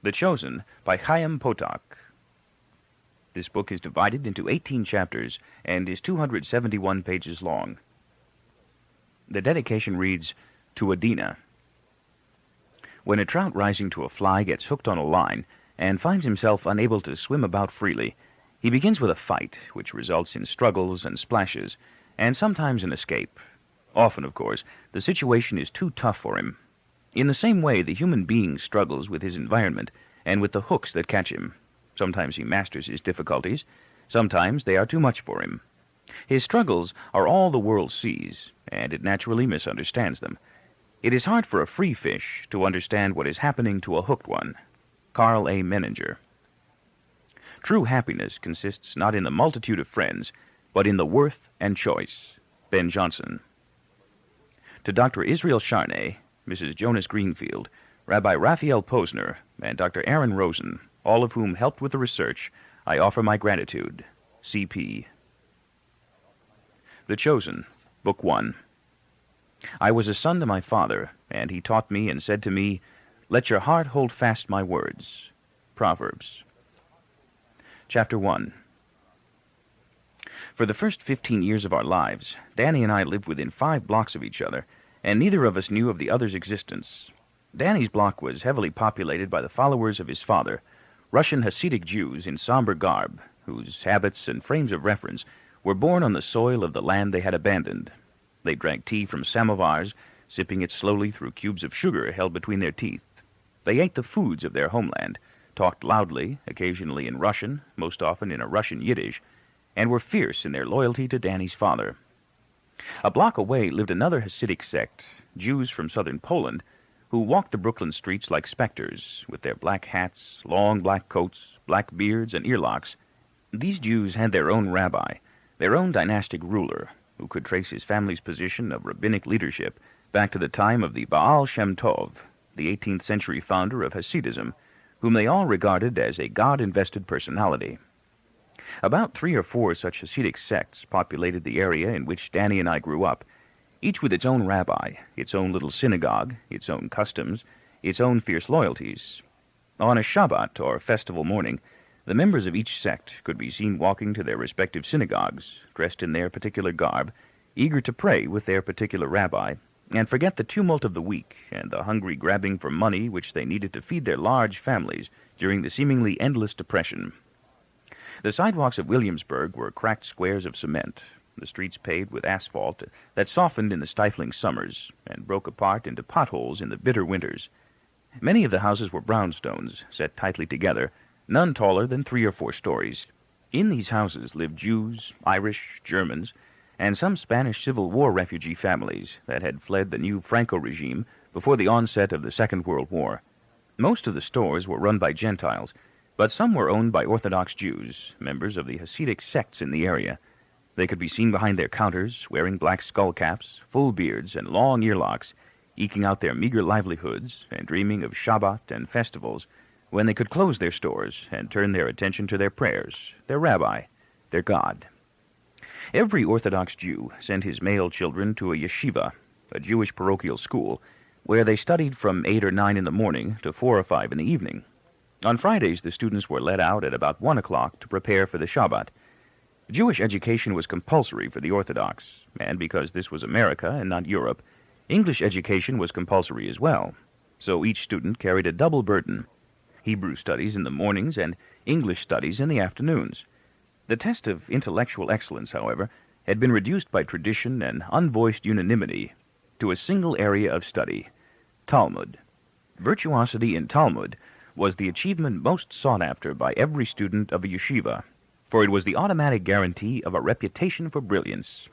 The Chosen by Chaim Potok. This book is divided into 18 chapters and is 271 pages long. The dedication reads, To Adina. When a trout rising to a fly gets hooked on a line and finds himself unable to swim about freely, he begins with a fight, which results in struggles and splashes, and sometimes an escape. Often, of course, the situation is too tough for him. In the same way, the human being struggles with his environment and with the hooks that catch him. Sometimes he masters his difficulties. Sometimes they are too much for him. His struggles are all the world sees, and it naturally misunderstands them. It is hard for a free fish to understand what is happening to a hooked one. Carl A. Menninger. True happiness consists not in the multitude of friends, but in the worth and choice. Ben Jonson. To Dr. Israel Charnay, Mrs. Jonas Greenfield, Rabbi Raphael Posner, and Dr. Aaron Rosen, all of whom helped with the research, I offer my gratitude. C.P. The Chosen, Book 1. I was a son to my father, and he taught me and said to me, Let your heart hold fast my words. Proverbs. Chapter 1. For the first 15 years of our lives, Danny and I lived within 5 blocks of each other, and neither of us knew of the other's existence. Danny's block was heavily populated by the followers of his father, Russian Hasidic Jews in somber garb, whose habits and frames of reference were born on the soil of the land they had abandoned. They drank tea from samovars, sipping it slowly through cubes of sugar held between their teeth. They ate the foods of their homeland, talked loudly, occasionally in Russian, most often in a Russian Yiddish, and were fierce in their loyalty to Danny's father. A block away lived another Hasidic sect, Jews from southern Poland, who walked the Brooklyn streets like specters, with their black hats, long black coats, black beards, and earlocks. These Jews had their own rabbi, their own dynastic ruler, who could trace his family's position of rabbinic leadership back to the time of the Baal Shem Tov, the 18th century founder of Hasidism, whom they all regarded as a God-invested personality. About 3 or 4 such Hasidic sects populated the area in which Danny and I grew up, each with its own rabbi, its own little synagogue, its own customs, its own fierce loyalties. On a Shabbat or festival morning, the members of each sect could be seen walking to their respective synagogues, dressed in their particular garb, eager to pray with their particular rabbi, and forget the tumult of the week and the hungry grabbing for money which they needed to feed their large families during the seemingly endless depression. The sidewalks of Williamsburg were cracked squares of cement, the streets paved with asphalt that softened in the stifling summers and broke apart into potholes in the bitter winters. Many of the houses were brownstones, set tightly together, none taller than 3 or 4 stories. In these houses lived Jews, Irish, Germans, and some Spanish Civil War refugee families that had fled the new Franco regime before the onset of the Second World War. Most of the stores were run by Gentiles, but some were owned by Orthodox Jews, members of the Hasidic sects in the area. They could be seen behind their counters, wearing black skullcaps, full beards, and long earlocks, eking out their meager livelihoods and dreaming of Shabbat and festivals, when they could close their stores and turn their attention to their prayers, their rabbi, their God. Every Orthodox Jew sent his male children to a yeshiva, a Jewish parochial school, where they studied from 8 or 9 in the morning to 4 or 5 in the evening. On Fridays, the students were let out at about 1 o'clock to prepare for the Shabbat. Jewish education was compulsory for the Orthodox, and because this was America and not Europe, English education was compulsory as well. So each student carried a double burden: Hebrew studies in the mornings and English studies in the afternoons. The test of intellectual excellence, however, had been reduced by tradition and unvoiced unanimity to a single area of study: Talmud. Virtuosity in Talmud was the achievement most sought after by every student of a yeshiva, for it was the automatic guarantee of a reputation for brilliance.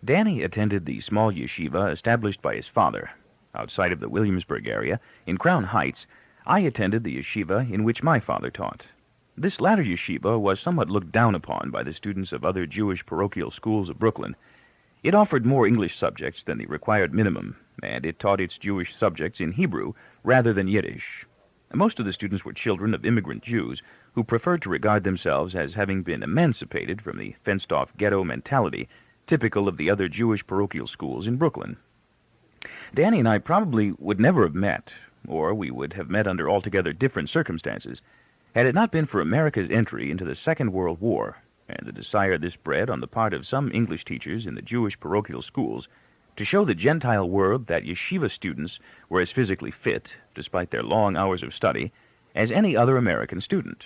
Danny attended the small yeshiva established by his father. Outside of the Williamsburg area, in Crown Heights, I attended the yeshiva in which my father taught. This latter yeshiva was somewhat looked down upon by the students of other Jewish parochial schools of Brooklyn. It offered more English subjects than the required minimum, and it taught its Jewish subjects in Hebrew rather than Yiddish. Most of the students were children of immigrant Jews who preferred to regard themselves as having been emancipated from the fenced-off ghetto mentality typical of the other Jewish parochial schools in Brooklyn. Danny and I probably would never have met, or we would have met under altogether different circumstances, had it not been for America's entry into the Second World War, and the desire this bred on the part of some English teachers in the Jewish parochial schools to show the Gentile world that yeshiva students were as physically fit, despite their long hours of study, as any other American student.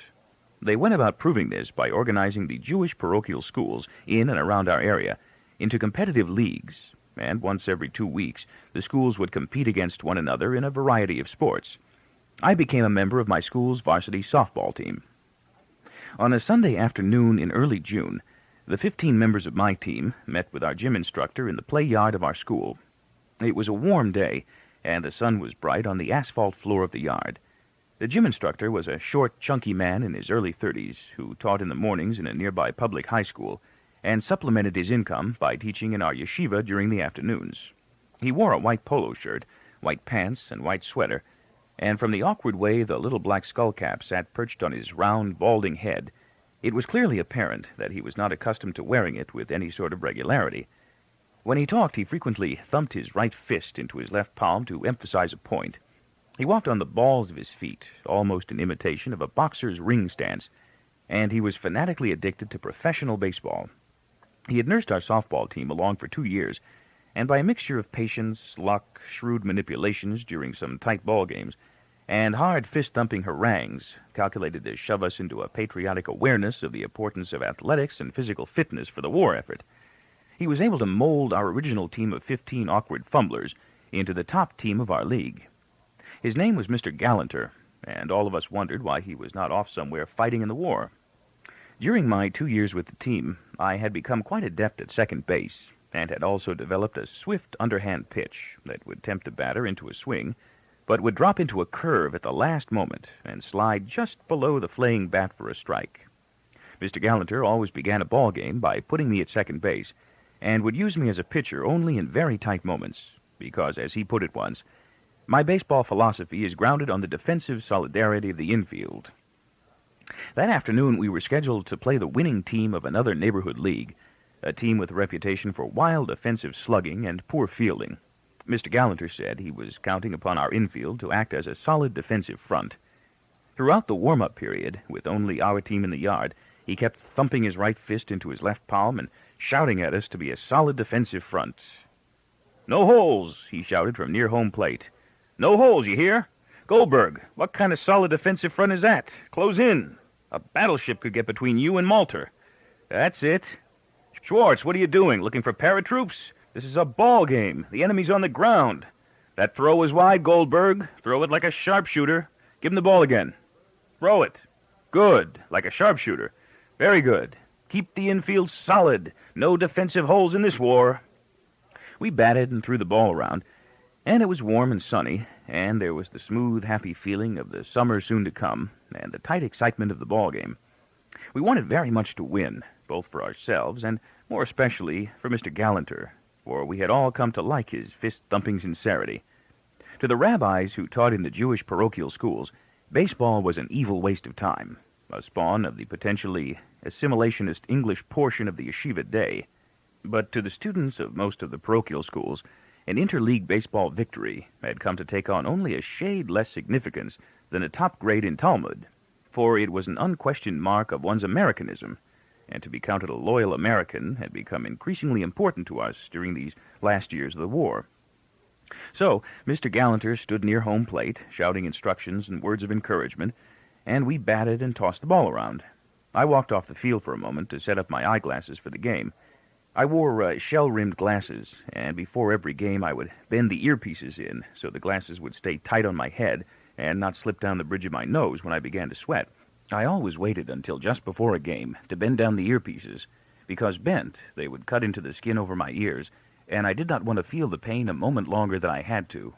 They went about proving this by organizing the Jewish parochial schools in and around our area into competitive leagues, and once every 2 weeks the schools would compete against one another in a variety of sports. I became a member of my school's varsity softball team. On a Sunday afternoon in early June, the 15 members of my team met with our gym instructor in the play yard of our school. It was a warm day, and the sun was bright on the asphalt floor of the yard. The gym instructor was a short, chunky man in his early 30s who taught in the mornings in a nearby public high school and supplemented his income by teaching in our yeshiva during the afternoons. He wore a white polo shirt, white pants, and white sweater, and from the awkward way the little black skullcap sat perched on his round, balding head, it was clearly apparent that he was not accustomed to wearing it with any sort of regularity. When he talked, he frequently thumped his right fist into his left palm to emphasize a point. He walked on the balls of his feet, almost in imitation of a boxer's ring stance, and he was fanatically addicted to professional baseball. He had nursed our softball team along for 2 years, and by a mixture of patience, luck, shrewd manipulations during some tight ball games, and hard fist-thumping harangues calculated to shove us into a patriotic awareness of the importance of athletics and physical fitness for the war effort, he was able to mold our original team of 15 awkward fumblers into the top team of our league. His name was Mr. Gallanter, and all of us wondered why he was not off somewhere fighting in the war. During my 2 years with the team, I had become quite adept at second base, and had also developed a swift underhand pitch that would tempt a batter into a swing, but would drop into a curve at the last moment and slide just below the flaying bat for a strike. Mr. Gallanter always began a ball game by putting me at second base, and would use me as a pitcher only in very tight moments, because, as he put it once, my baseball philosophy is grounded on the defensive solidarity of the infield. That afternoon we were scheduled to play the winning team of another neighborhood league, a team with a reputation for wild offensive slugging and poor fielding. Mr. Gallanter said he was counting upon our infield to act as a solid defensive front. Throughout the warm-up period, with only our team in the yard, he kept thumping his right fist into his left palm and shouting at us to be a solid defensive front. "No holes," he shouted from near home plate. "No holes, you hear? Goldberg, what kind of solid defensive front is that? Close in. A battleship could get between you and Malta. That's it. Schwartz, what are you doing? Looking for paratroops? This is a ball game. The enemy's on the ground. That throw is wide, Goldberg. Throw it like a sharpshooter. Give him the ball again. Throw it. Good. Like a sharpshooter. Very good. Keep the infield solid. No defensive holes in this war." We batted and threw the ball around, and it was warm and sunny, and there was the smooth, happy feeling of the summer soon to come, and the tight excitement of the ball game. We wanted very much to win, both for ourselves and more especially for Mr. Gallanter, for we had all come to like his fist-thumping sincerity. To the rabbis who taught in the Jewish parochial schools, baseball was an evil waste of time, a spawn of the potentially assimilationist English portion of the yeshiva day. But to the students of most of the parochial schools, an interleague baseball victory had come to take on only a shade less significance than a top grade in Talmud, for it was an unquestioned mark of one's Americanism, and to be counted a loyal American had become increasingly important to us during these last years of the war. So Mr. Gallanter stood near home plate, shouting instructions and words of encouragement, and we batted and tossed the ball around. I walked off the field for a moment to set up my eyeglasses for the game. I wore shell-rimmed glasses, and before every game I would bend the earpieces in so the glasses would stay tight on my head and not slip down the bridge of my nose when I began to sweat. I always waited until just before a game to bend down the earpieces, because bent, they would cut into the skin over my ears, and I did not want to feel the pain a moment longer than I had to.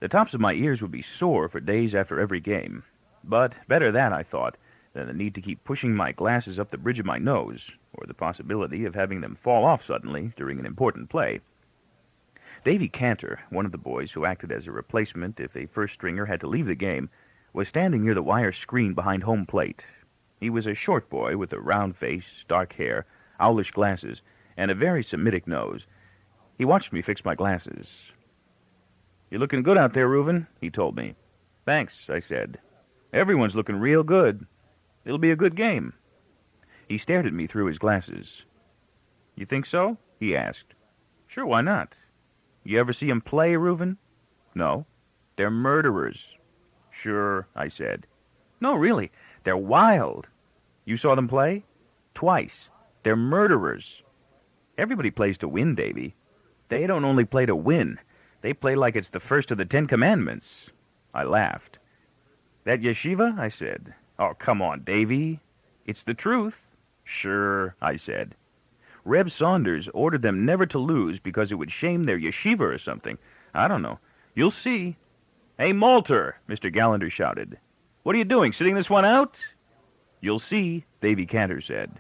The tops of my ears would be sore for days after every game, but better that, I thought, than the need to keep pushing my glasses up the bridge of my nose, or the possibility of having them fall off suddenly during an important play. Davy Cantor, one of the boys who acted as a replacement if a first-stringer had to leave the game, was standing near the wire screen behind home plate. He was a short boy with a round face, dark hair, owlish glasses, and a very Semitic nose. He watched me fix my glasses. "You're looking good out there, Reuben," he told me. Thanks, I said. Everyone's looking real good. It'll be a good game. He stared at me through his glasses. You think so? He asked. Sure, why not? You ever see 'em play, Reuben? No. They're murderers. Sure, I said. No, really, they're wild. You saw them play? Twice. They're murderers. Everybody plays to win, Davy. They don't only play to win. They play like it's the first of the 10 Commandments. I laughed. That yeshiva? I said. Oh, come on, Davy. It's the truth. Sure, I said. Reb Saunders ordered them never to lose because it would shame their yeshiva or something. I don't know. You'll see. Hey, Malter, Mr. Gallagher shouted. What are you doing, sitting this one out? You'll see, Davy Cantor said.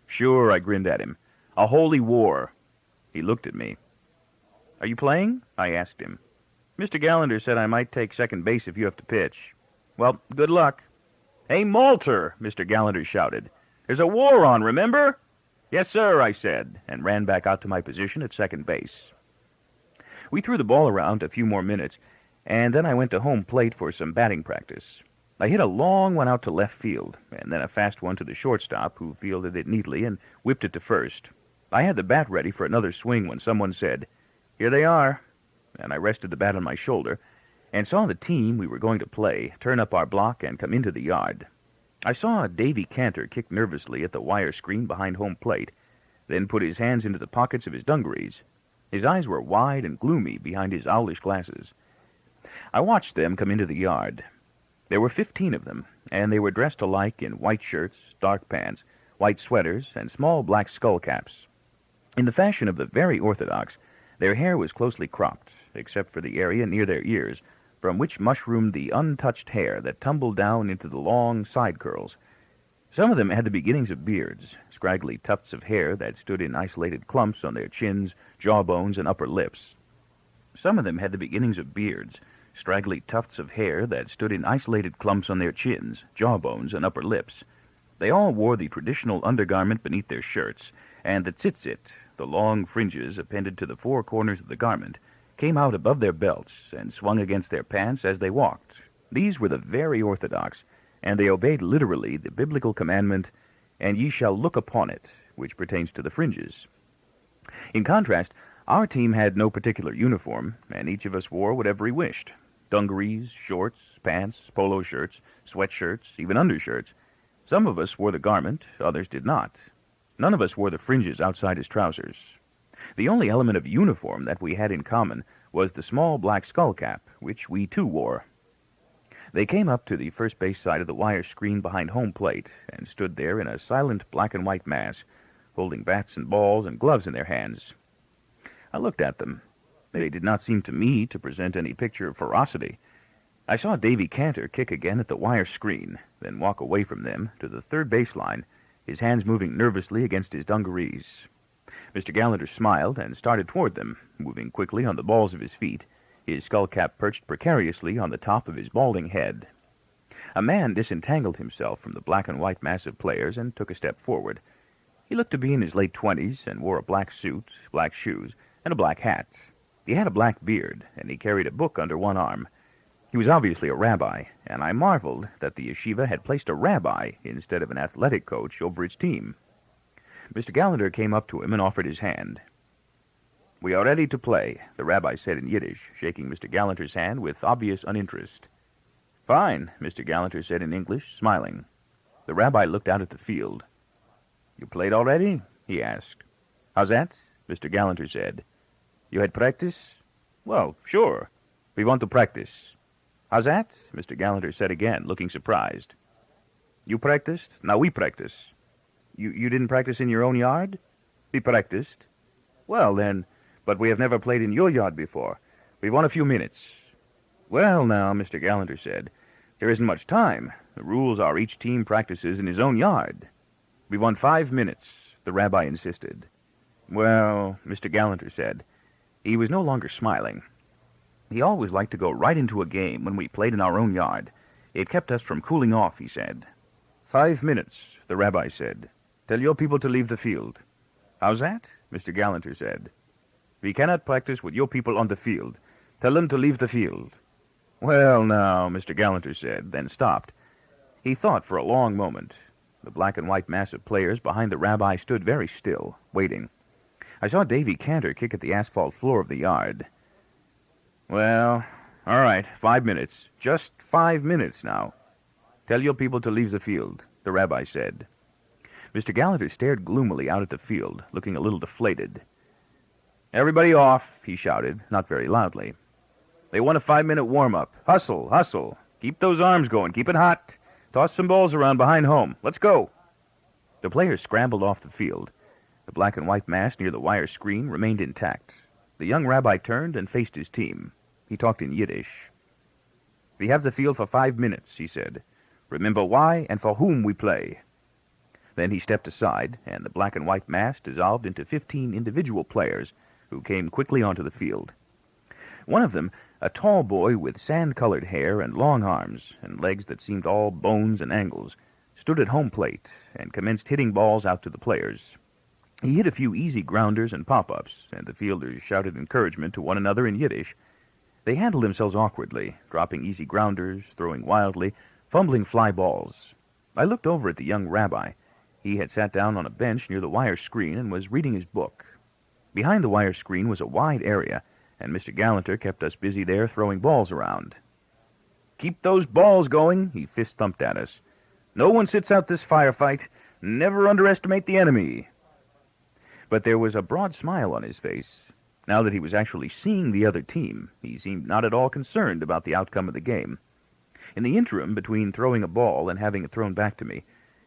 Sure, I grinned at him. A holy war. He looked at me. Are you playing? I asked him. Mr. Gallagher said I might take second base if you have to pitch. Well, good luck. Hey, Malter, Mr. Gallagher shouted. There's a war on, remember? Yes, sir, I said, and ran back out to my position at second base. We threw the ball around a few more minutes, and then I went to home plate for some batting practice. I hit a long one out to left field, and then a fast one to the shortstop, who fielded it neatly and whipped it to first. I had the bat ready for another swing when someone said, Here they are, and I rested the bat on my shoulder, and saw the team we were going to play turn up our block and come into the yard. I saw Davy Cantor kick nervously at the wire screen behind home plate, then put his hands into the pockets of his dungarees. His eyes were wide and gloomy behind his owlish glasses. I watched them come into the yard. There were 15 of them, and they were dressed alike in white shirts, dark pants, white sweaters, and small black skull caps. In the fashion of the very orthodox, their hair was closely cropped, except for the area near their ears, from which mushroomed the untouched hair that tumbled down into the long side curls. Some of them had the beginnings of beards, scraggly tufts of hair that stood in isolated clumps on their chins, jawbones, and upper lips. Some of them had the beginnings of beards, straggly tufts of hair that stood in isolated clumps on their chins, jawbones, and upper lips. They all wore the traditional undergarment beneath their shirts, and the tzitzit, the long fringes appended to the four corners of the garment, came out above their belts and swung against their pants as they walked. These were the very orthodox, and they obeyed literally the biblical commandment, and ye shall look upon it, which pertains to the fringes. In contrast, our team had no particular uniform, and each of us wore whatever he wished. Dungarees, shorts, pants, polo shirts, sweatshirts, even undershirts. Some of us wore the garment, others did not. None of us wore the fringes outside his trousers. The only element of uniform that we had in common was the small black skull cap, which we too wore. They came up to the first base side of the wire screen behind home plate and stood there in a silent black and white mass, holding bats and balls and gloves in their hands. I looked at them. They did not seem to me to present any picture of ferocity. I saw Davy Cantor kick again at the wire screen, then walk away from them to the third baseline, his hands moving nervously against his dungarees. Mr. Gallagher smiled and started toward them, moving quickly on the balls of his feet, his skull cap perched precariously on the top of his balding head. A man disentangled himself from the black and white mass of players and took a step forward. He looked to be in his late 20s and wore a black suit, black shoes, and a black hat. He had a black beard, and he carried a book under one arm. He was obviously a rabbi, and I marveled that the yeshiva had placed a rabbi instead of an athletic coach over its team. Mr. Gallagher came up to him and offered his hand. We are ready to play, the rabbi said in Yiddish, shaking Mr. Gallagher's hand with obvious uninterest. Fine, Mr. Gallagher said in English, smiling. The rabbi looked out at the field. You played already? He asked. How's that? Mr. Gallagher said. You had practice? Well, sure. We want to practice. How's that? Mr. Gallagher said again, looking surprised. You practiced? Now we practice. You didn't practice in your own yard? We practiced. Well, then, but we have never played in your yard before. We want a few minutes. Well, now, Mr. Gallagher said, there isn't much time. The rules are each team practices in his own yard. We want 5 minutes, the rabbi insisted. Well, Mr. Gallagher said. He was no longer smiling. He always liked to go right into a game when we played in our own yard. It kept us from cooling off, he said. 5 minutes, the rabbi said. Tell your people to leave the field. How's that? Mr. Gallagher said. We cannot practice with your people on the field. Tell them to leave the field. "Well, now," Mr. Gallanter said, then stopped. He thought for a long moment. The black and white mass of players behind the rabbi stood very still, waiting. I saw Davy Cantor kick at the asphalt floor of the yard. "Well, all right, 5 minutes. Just 5 minutes now. Tell your people to leave the field," the rabbi said. Mr. Gallanter stared gloomily out at the field, looking a little deflated. "Everybody off," he shouted, not very loudly. "They want a 5-minute warm-up. Hustle, hustle. Keep those arms going. Keep it hot. Toss some balls around behind home. Let's go." The players scrambled off the field. The black and white mass near the wire screen remained intact. The young rabbi turned and faced his team. He talked in Yiddish. "We have the field for 5 minutes," he said. "Remember why and for whom we play." Then he stepped aside, and the black and white mass dissolved into 15 individual players who came quickly onto the field. One of them, a tall boy with sand-colored hair and long arms and legs that seemed all bones and angles, stood at home plate and commenced hitting balls out to the players. He hit a few easy grounders and pop-ups, and the fielders shouted encouragement to one another in Yiddish. They handled themselves awkwardly, dropping easy grounders, throwing wildly, fumbling fly balls. I looked over at the young rabbi. He had sat down on a bench near the wire screen and was reading his book. Behind the wire screen was a wide area, and Mr. Gallanter kept us busy there throwing balls around. "Keep those balls going," he fist-thumped at us. "No one sits out this firefight. Never underestimate the enemy." But there was a broad smile on his face. Now that he was actually seeing the other team, he seemed not at all concerned about the outcome of the game. In the interim between throwing a ball and having it thrown back to me,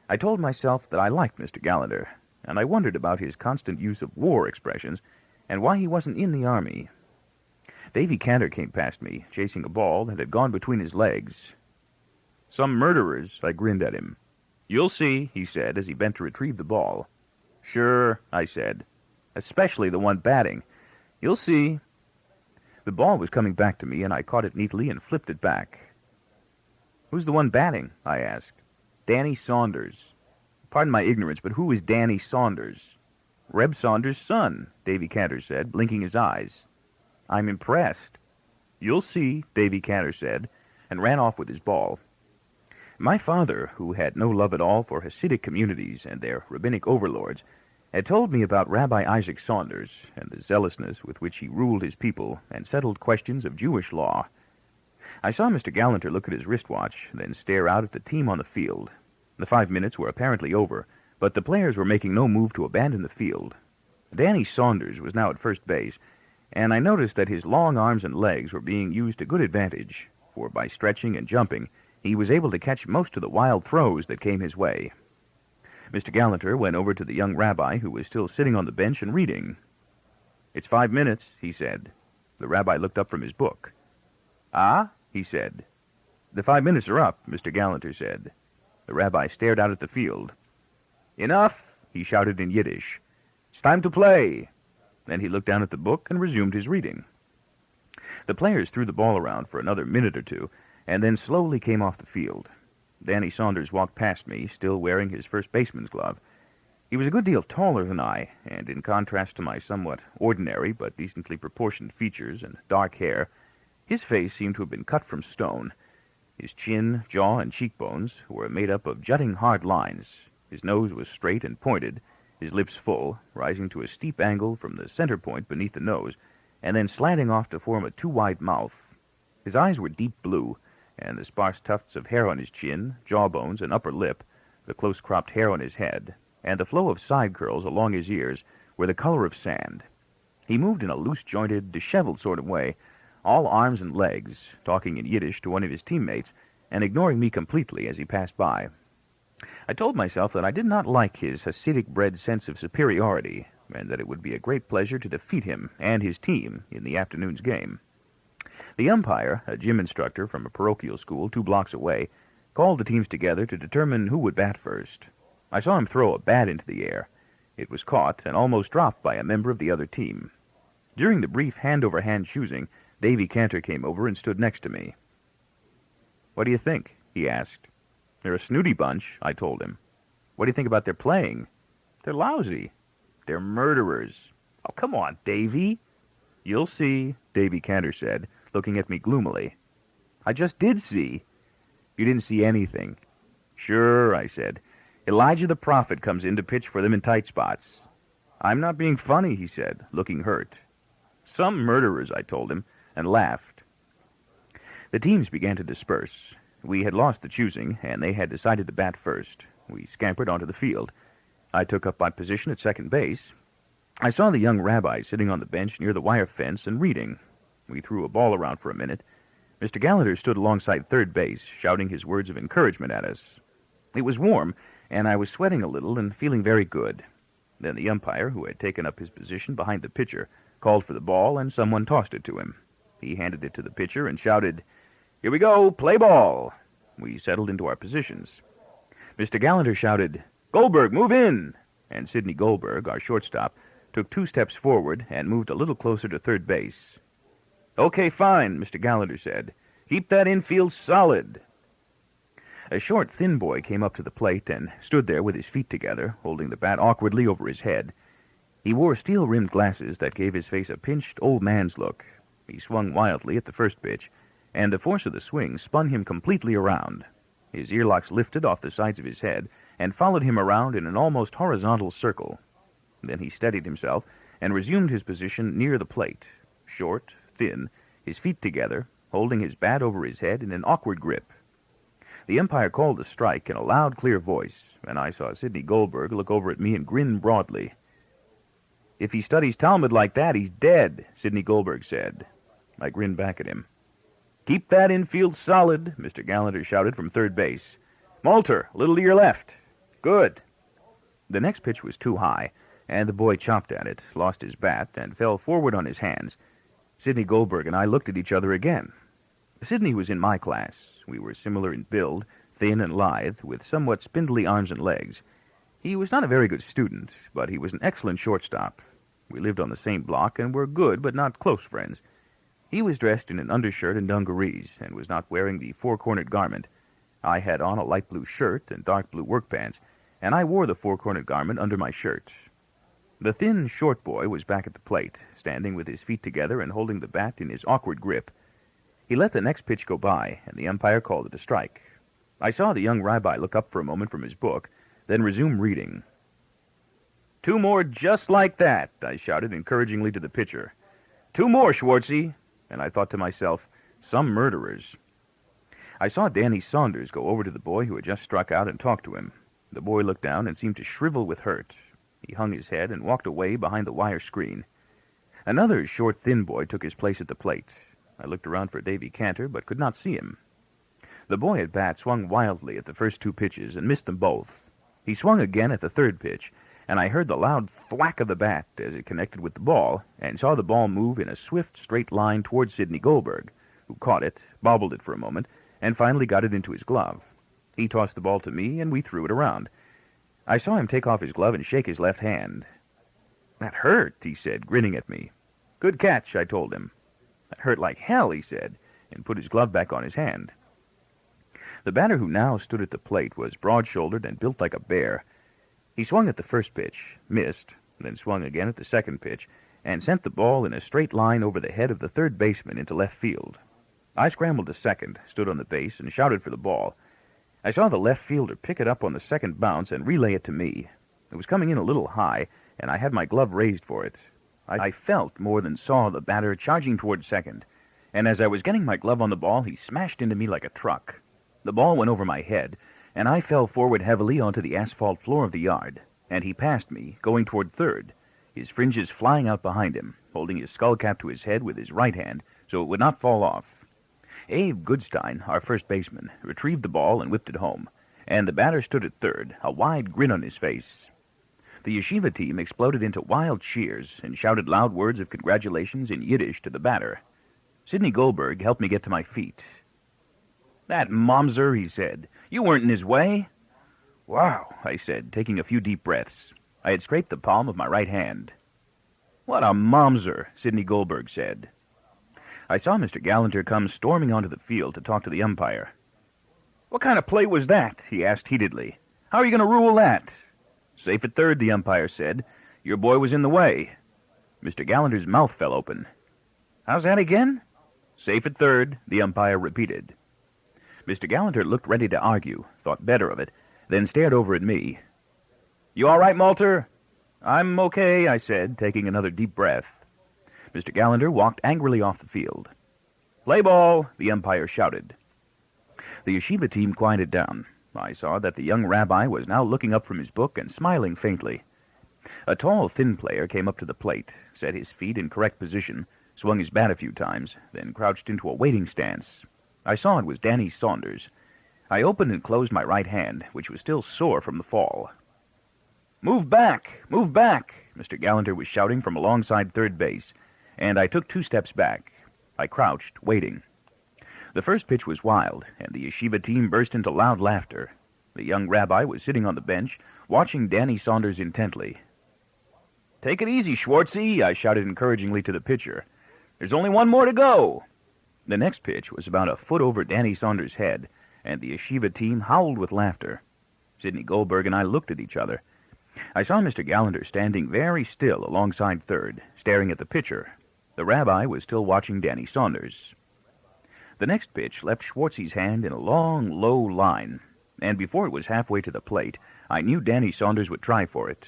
I told myself that I liked Mr. Gallanter, and I wondered about his constant use of war expressions and why he wasn't in the Army. Davy Cantor came past me, chasing a ball that had gone between his legs. "Some murderers," I grinned at him. "You'll see," he said as he bent to retrieve the ball. "Sure," I said. "Especially the one batting. You'll see." The ball was coming back to me, and I caught it neatly and flipped it back. "Who's the one batting?" I asked. "Danny Saunders." "Pardon my ignorance, but who is Danny Saunders?" "Reb Saunders' son," Davy Cantor said, blinking his eyes. "I'm impressed." "You'll see," Davy Cantor said, and ran off with his ball. My father, who had no love at all for Hasidic communities and their rabbinic overlords, had told me about Rabbi Isaac Saunders and the zealousness with which he ruled his people and settled questions of Jewish law. I saw Mr. Gallanter look at his wristwatch, then stare out at the team on the field. The 5 minutes were apparently over, but the players were making no move to abandon the field. Danny Saunders was now at first base, and I noticed that his long arms and legs were being used to good advantage, for by stretching and jumping, he was able to catch most of the wild throws that came his way. Mr. Gallanter went over to the young rabbi, who was still sitting on the bench and reading. "It's 5 minutes," he said. The rabbi looked up from his book. "Ah?" he said. "The 5 minutes are up," Mr. Gallanter said. The rabbi stared out at the field. "Enough," he shouted in Yiddish. "It's time to play." Then he looked down at the book and resumed his reading. The players threw the ball around for another minute or two, and then slowly came off the field. Danny Saunders walked past me, still wearing his first baseman's glove. He was a good deal taller than I, and in contrast to my somewhat ordinary but decently proportioned features and dark hair, his face seemed to have been cut from stone. His chin, jaw, and cheekbones were made up of jutting hard lines. His nose was straight and pointed, his lips full, rising to a steep angle from the center point beneath the nose, and then slanting off to form a too-wide mouth. His eyes were deep blue, and the sparse tufts of hair on his chin, jawbones, and upper lip, the close-cropped hair on his head, and the flow of side curls along his ears were the color of sand. He moved in a loose-jointed, disheveled sort of way, all arms and legs, talking in Yiddish to one of his teammates, and ignoring me completely as he passed by. I told myself that I did not like his Hasidic-bred sense of superiority, and that it would be a great pleasure to defeat him and his team in the afternoon's game. The umpire, a gym instructor from a parochial school 2 blocks away, called the teams together to determine who would bat first. I saw him throw a bat into the air. It was caught and almost dropped by a member of the other team. During the brief hand-over-hand choosing, Davy Cantor came over and stood next to me. "What do you think?" he asked. "They're a snooty bunch," I told him. "What do you think about their playing?" "They're lousy." "They're murderers." "Oh, come on, Davy." "You'll see," Davy Cantor said, looking at me gloomily. I just did see. You didn't see anything. Sure, I said. Elijah the prophet comes in to pitch for them in tight spots. I'm not being funny, he said, looking hurt. Some murderers, I told him, and laughed. The teams began to disperse. We had lost the choosing, and they had decided to bat first. We scampered onto the field. I took up my position at second base. I saw the young rabbi sitting on the bench near the wire fence and reading. We threw a ball around for a minute. Mr. Gallagher stood alongside third base, shouting his words of encouragement at us. It was warm, and I was sweating a little and feeling very good. Then the umpire, who had taken up his position behind the pitcher, called for the ball, and someone tossed it to him. He handed it to the pitcher and shouted, "Here we go, play ball." We settled into our positions. Mr. Gallagher shouted, "Goldberg, move in!" And Sidney Goldberg, our shortstop, took 2 steps forward and moved a little closer to third base. "Okay, fine," Mr. Gallagher said. "Keep that infield solid." A short, thin boy came up to the plate and stood there with his feet together, holding the bat awkwardly over his head. He wore steel-rimmed glasses that gave his face a pinched, old man's look. He swung wildly at the first pitch, and the force of the swing spun him completely around. His earlocks lifted off the sides of his head and followed him around in an almost horizontal circle. Then he steadied himself and resumed his position near the plate, short, thin, his feet together, holding his bat over his head in an awkward grip. The umpire called a strike in a loud, clear voice, and I saw Sidney Goldberg look over at me and grin broadly. "If he studies Talmud like that, he's dead," Sidney Goldberg said. I grinned back at him. "Keep that infield solid," Mr. Gallagher shouted from third base. "Moulter, a little to your left. Good." The next pitch was too high, and the boy chopped at it, lost his bat, and fell forward on his hands. Sidney Goldberg and I looked at each other again. Sidney was in my class. We were similar in build, thin and lithe, with somewhat spindly arms and legs. He was not a very good student, but he was an excellent shortstop. We lived on the same block and were good but not close friends. He was dressed in an undershirt and dungarees, and was not wearing the four-cornered garment. I had on a light blue shirt and dark blue work pants, and I wore the four-cornered garment under my shirt. The thin, short boy was back at the plate, standing with his feet together and holding the bat in his awkward grip. He let the next pitch go by, and the umpire called it a strike. I saw the young rabbi look up for a moment from his book, then resume reading. "2 more just like that," I shouted encouragingly to the pitcher. "2 more, Schwartzy." And I thought to myself, some murderers. I saw Danny Saunders go over to the boy who had just struck out and talk to him. The boy looked down and seemed to shrivel with hurt. He hung his head and walked away behind the wire screen. Another short, thin boy took his place at the plate. I looked around for Davy Cantor, but could not see him. The boy at bat swung wildly at the first 2 pitches and missed them both. He swung again at the third pitch, and I heard the loud thwack of the bat as it connected with the ball, and saw the ball move in a swift, straight line towards Sidney Goldberg, who caught it, bobbled it for a moment, and finally got it into his glove. He tossed the ball to me, and we threw it around. I saw him take off his glove and shake his left hand. "That hurt," he said, grinning at me. "Good catch," I told him. "That hurt like hell," he said, and put his glove back on his hand. The batter who now stood at the plate was broad-shouldered and built like a bear. He swung at the first pitch, missed, then swung again at the second pitch, and sent the ball in a straight line over the head of the third baseman into left field. I scrambled to second, stood on the base, and shouted for the ball. I saw the left fielder pick it up on the second bounce and relay it to me. It was coming in a little high, and I had my glove raised for it. I felt more than saw the batter charging toward second, and as I was getting my glove on the ball, he smashed into me like a truck. The ball went over my head, and I fell forward heavily onto the asphalt floor of the yard, and he passed me, going toward third, his fringes flying out behind him, holding his skullcap to his head with his right hand so it would not fall off. Abe Goodstein, our first baseman, retrieved the ball and whipped it home, and the batter stood at third, a wide grin on his face. The yeshiva team exploded into wild cheers and shouted loud words of congratulations in Yiddish to the batter. Sidney Goldberg helped me get to my feet. "That momser," he said. "You weren't in his way." "Wow," I said, taking a few deep breaths. I had scraped the palm of my right hand. "What a momser," Sidney Goldberg said. I saw Mr. Gallagher come storming onto the field to talk to the umpire. "What kind of play was that?" he asked heatedly. "How are you going to rule that?" "Safe at third," the umpire said. "Your boy was in the way." Mr. Gallagher's mouth fell open. "How's that again?" Safe at third, the umpire repeated. Mr. Gallagher looked ready to argue, thought better of it, then stared over at me. You all right, Malter? I'm okay, I said, taking another deep breath. Mr. Gallagher walked angrily off the field. Play ball, the umpire shouted. The yeshiva team quieted down. I saw that the young rabbi was now looking up from his book and smiling faintly. A tall, thin player came up to the plate, set his feet in correct position, swung his bat a few times, then crouched into a waiting stance. I saw it was Danny Saunders. I opened and closed my right hand, which was still sore from the fall. Move back! Move back! Mr. Gallagher was shouting from alongside third base, and I took 2 steps back. I crouched, waiting. The first pitch was wild, and the yeshiva team burst into loud laughter. The young rabbi was sitting on the bench, watching Danny Saunders intently. Take it easy, Schwartzy, I shouted encouragingly to the pitcher. There's only 1 more to go. The next pitch was about a foot over Danny Saunders' head, and the yeshiva team howled with laughter. Sidney Goldberg and I looked at each other. I saw Mr. Gallagher standing very still alongside third, staring at the pitcher. The rabbi was still watching Danny Saunders. The next pitch left Schwartzy's hand in a long, low line, and before it was halfway to the plate, I knew Danny Saunders would try for it.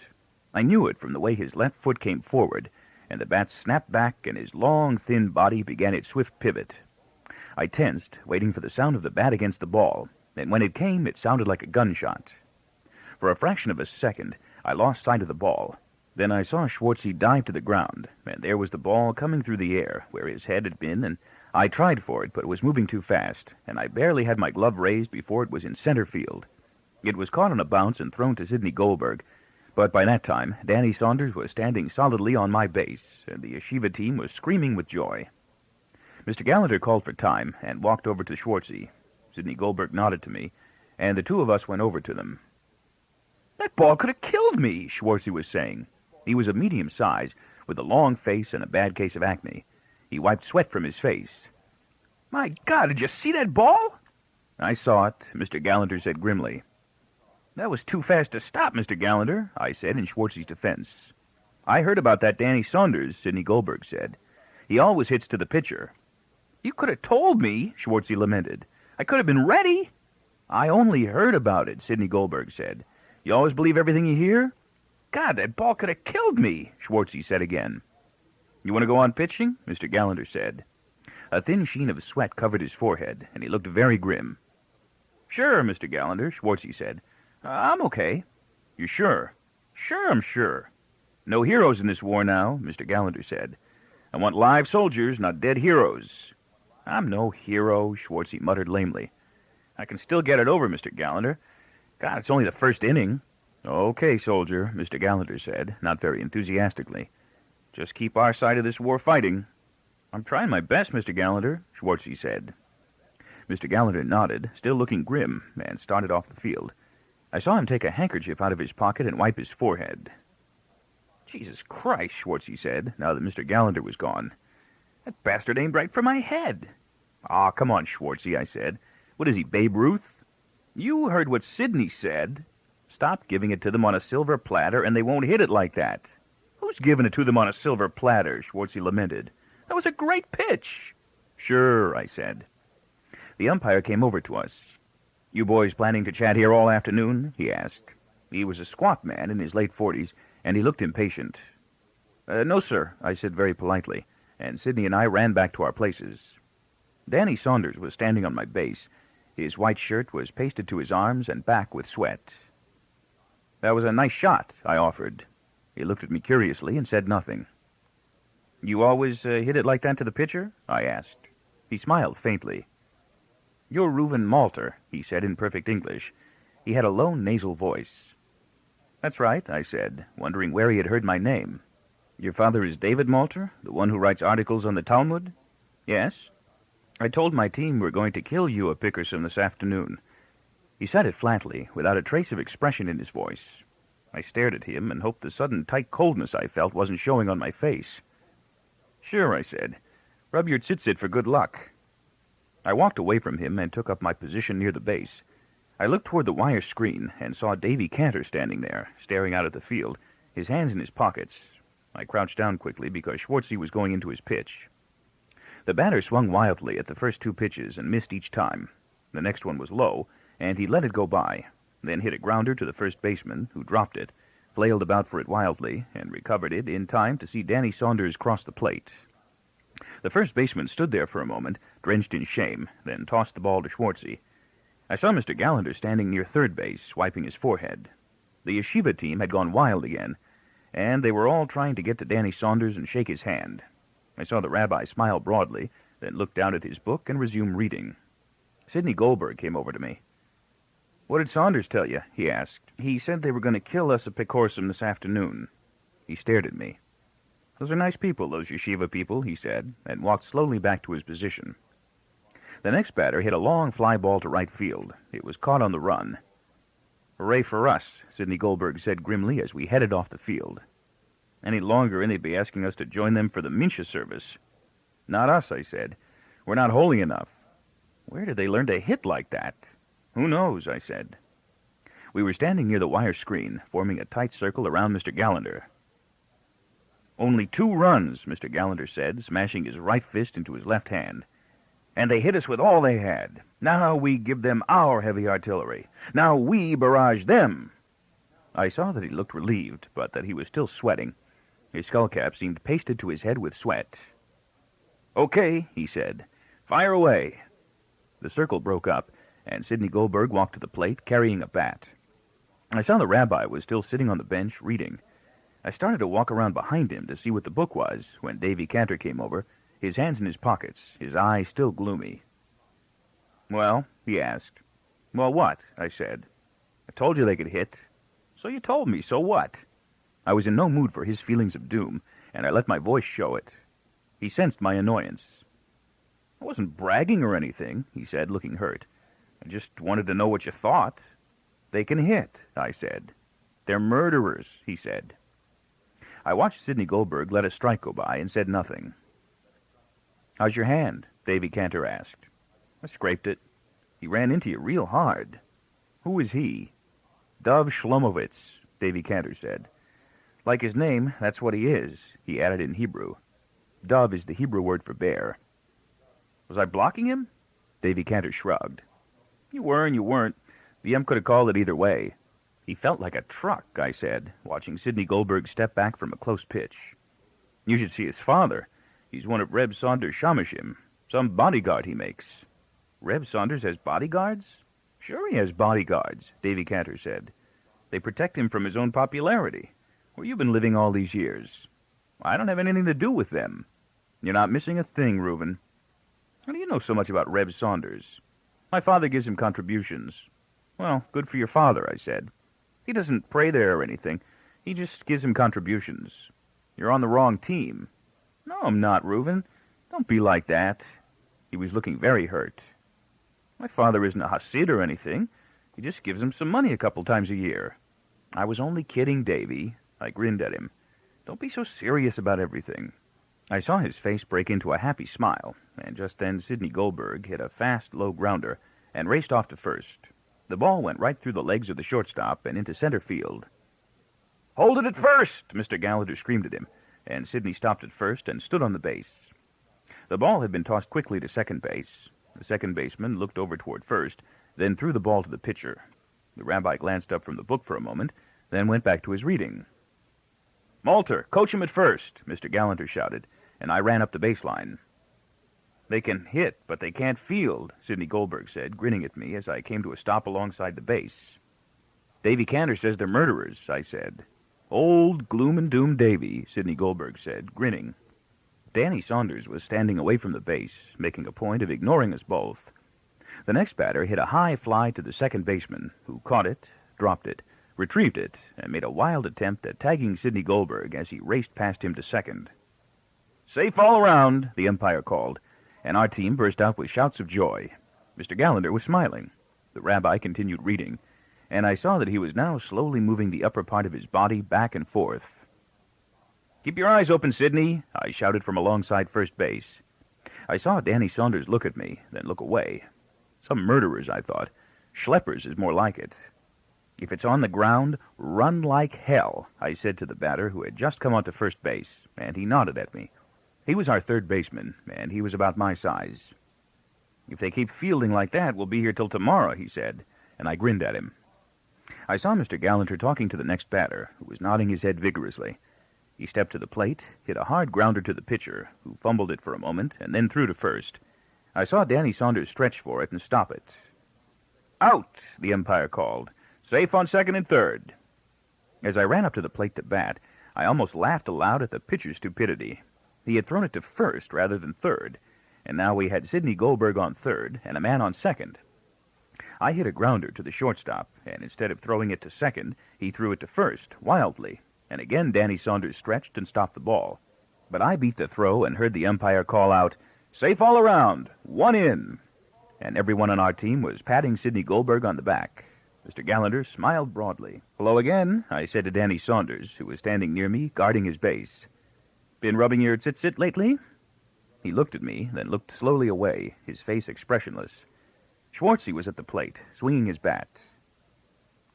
I knew it from the way his left foot came forward, and the bat snapped back, and his long, thin body began its swift pivot. I tensed, waiting for the sound of the bat against the ball, and when it came, it sounded like a gunshot. For a fraction of a second, I lost sight of the ball. Then I saw Schwartzy dive to the ground, and there was the ball coming through the air, where his head had been, and I tried for it, but it was moving too fast, and I barely had my glove raised before it was in center field. It was caught on a bounce and thrown to Sidney Goldberg, but by that time, Danny Saunders was standing solidly on my base, and the yeshiva team was screaming with joy. Mr. Gallagher called for time and walked over to Schwartzy. Sidney Goldberg nodded to me, and the 2 of us went over to them. That ball could have killed me, Schwartzy was saying. He was of medium size, with a long face and a bad case of acne. He wiped sweat from his face. My God, did you see that ball? I saw it, Mr. Gallagher said grimly. That was too fast to stop, Mr. Gallagher, I said in Schwartzy's defense. I heard about that Danny Saunders, Sidney Goldberg said. He always hits to the pitcher. You could have told me, Schwartzy lamented. I could have been ready. I only heard about it, Sidney Goldberg said. You always believe everything you hear? God, that ball could have killed me, Schwartzy said again. You want to go on pitching? Mr. Gallagher said. A thin sheen of sweat covered his forehead, and he looked very grim. Sure, Mr. Gallagher, Schwartzy said. I'm okay. You sure? Sure, I'm sure. No heroes in this war now, Mr. Gallagher said. I want live soldiers, not dead heroes. I'm no hero, Schwartzy muttered lamely. I can still get it over, Mr. Gallagher. God, it's only the first inning. Okay, soldier, Mr. Gallagher said, not very enthusiastically. Just keep our side of this war fighting. I'm trying my best, Mr. Gallagher, Schwartzy said. Mr. Gallagher nodded, still looking grim, and started off the field. I saw him take a handkerchief out of his pocket and wipe his forehead. Jesus Christ, Schwartzy said, now that Mr. Gallagher was gone. That bastard aimed right for my head. Aw, come on, Schwartzy, I said. What is he, Babe Ruth? You heard what Sidney said. Stop giving it to them on a silver platter, and they won't hit it like that. Who's giving it to them on a silver platter? Schwartzy lamented. That was a great pitch. Sure, I said. The umpire came over to us. You boys planning to chat here all afternoon? He asked. He was a squat man in his late 40s, and he looked impatient. No, sir, I said very politely, and Sidney and I ran back to our places. Danny Saunders was standing on my base. His white shirt was pasted to his arms and back with sweat. That was a nice shot, I offered. He looked at me curiously and said nothing. You always hit it like that to the pitcher? I asked. He smiled faintly. You're Reuben Malter, he said in perfect English. He had a low nasal voice. That's right, I said, wondering where he had heard my name. Your father is David Malter, the one who writes articles on the Talmud? Yes. I told my team we're going to kill you a Pickerson this afternoon. He said it flatly, without a trace of expression in his voice. I stared at him and hoped the sudden tight coldness I felt wasn't showing on my face. Sure, I said. Rub your tzitzit for good luck. I walked away from him and took up my position near the base. I looked toward the wire screen and saw Davy Cantor standing there, staring out at the field, his hands in his pockets. I crouched down quickly because Schwartzy was going into his pitch. The batter swung wildly at the first 2 pitches and missed each time. The next one was low, and he let it go by, then hit a grounder to the first baseman, who dropped it, flailed about for it wildly, and recovered it in time to see Danny Saunders cross the plate. The first baseman stood there for a moment, drenched in shame, then tossed the ball to Schwartzy. I saw Mr. Gallagher standing near third base, wiping his forehead. The yeshiva team had gone wild again, and they were all trying to get to Danny Saunders and shake his hand. I saw the rabbi smile broadly, then look down at his book and resume reading. Sidney Goldberg came over to me. "What did Saunders tell you?" he asked. "He said they were going to kill us at Pecorsum this afternoon." He stared at me. "Those are nice people, those yeshiva people," he said, and walked slowly back to his position. The next batter hit a long fly ball to right field. It was caught on the run. "Hooray for us," Sidney Goldberg said grimly as we headed off the field. "Any longer and they'd be asking us to join them for the Mincha service." "Not us," I said. "We're not holy enough." "Where did they learn to hit like that?" "Who knows," I said. We were standing near the wire screen, forming a tight circle around Mr. Gallagher. "Only 2 runs," Mr. Gallagher said, smashing his right fist into his left hand. "And they hit us with all they had. Now we give them our heavy artillery. Now we barrage them." I saw that he looked relieved, but that he was still sweating. His skullcap seemed pasted to his head with sweat. "Okay," he said. "Fire away." The circle broke up, and Sidney Goldberg walked to the plate, carrying a bat. I saw the rabbi was still sitting on the bench, reading. I started to walk around behind him to see what the book was, when Davy Cantor came over, his hands in his pockets, his eyes still gloomy. "Well?" he asked. "Well, what?" I said. "I told you they could hit." "So you told me, so what?" I was in no mood for his feelings of doom, and I let my voice show it. He sensed my annoyance. "I wasn't bragging or anything," he said, looking hurt. "I just wanted to know what you thought." "They can hit," I said. "They're murderers," he said. I watched Sidney Goldberg let a strike go by and said nothing. "How's your hand?" Davy Cantor asked. "I scraped it." "He ran into you real hard." "Who is he?" "Dov Shlomovitz," Davy Cantor said. "Like his name, that's what he is," he added in Hebrew. Dov is the Hebrew word for bear. "Was I blocking him?" Davy Cantor shrugged. "You were and you weren't. The M could have called it either way." "He felt like a truck," I said, watching Sidney Goldberg step back from a close pitch. "You should see his father. He's one of Reb Saunders' Shamashim, some bodyguard he makes." "Reb Saunders has bodyguards?" "Sure he has bodyguards," Davy Cantor said. "They protect him from his own popularity. Where you been living all these years?" "I don't have anything to do with them." "You're not missing a thing, Reuben." "How do you know so much about Reb Saunders?" "My father gives him contributions." "Well, good for your father," I said. "He doesn't pray there or anything. He just gives him contributions." "You're on the wrong team." "No, I'm not, Reuben. Don't be like that." He was looking very hurt. "My father isn't a Hasid or anything. He just gives him some money a couple times a year." "I was only kidding, Davy." I grinned at him. "Don't be so serious about everything." I saw his face break into a happy smile, and just then Sidney Goldberg hit a fast, low grounder and raced off to first. The ball went right through the legs of the shortstop and into center field. "Hold it at first!" Mr. Gallagher screamed at him, and Sidney stopped at first and stood on the base. The ball had been tossed quickly to second base. The second baseman looked over toward first, then threw the ball to the pitcher. The rabbi glanced up from the book for a moment, then went back to his reading. "Malter, coach him at first," Mr. Gallagher shouted, and I ran up the baseline. "They can hit, but they can't field," Sidney Goldberg said, grinning at me as I came to a stop alongside the base. "Davy Cantor says they're murderers," I said. "Old gloom and doom Davy," Sidney Goldberg said, grinning. Danny Saunders was standing away from the base, making a point of ignoring us both. The next batter hit a high fly to the second baseman, who caught it, dropped it, retrieved it, and made a wild attempt at tagging Sidney Goldberg as he raced past him to second. "Safe all around," the umpire called, and our team burst out with shouts of joy. Mr. Gallagher was smiling. The rabbi continued reading, and I saw that he was now slowly moving the upper part of his body back and forth. "Keep your eyes open, Sidney," I shouted from alongside first base. I saw Danny Saunders look at me, then look away. Some murderers, I thought. Schleppers is more like it. "If it's on the ground, run like hell," I said to the batter who had just come onto first base, and he nodded at me. He was our third baseman, and he was about my size. "If they keep fielding like that, we'll be here till tomorrow," he said, and I grinned at him. I saw Mr. Gallanter talking to the next batter, who was nodding his head vigorously. He stepped to the plate, hit a hard grounder to the pitcher, who fumbled it for a moment, and then threw to first. I saw Danny Saunders stretch for it and stop it. "Out!" the umpire called. "Safe on second and third." As I ran up to the plate to bat, I almost laughed aloud at the pitcher's stupidity. He had thrown it to first rather than third, and now we had Sidney Goldberg on third and a man on second. I hit a grounder to the shortstop, and instead of throwing it to second, he threw it to first, wildly, and again Danny Saunders stretched and stopped the ball. But I beat the throw and heard the umpire call out, "Safe all around, 1 in." And everyone on our team was patting Sidney Goldberg on the back. Mr. Gallanter smiled broadly. "Hello again," I said to Danny Saunders, who was standing near me, guarding his base. "Been rubbing your tsit-sit lately?" He looked at me, then looked slowly away, his face expressionless. Schwartzy was at the plate, swinging his bat.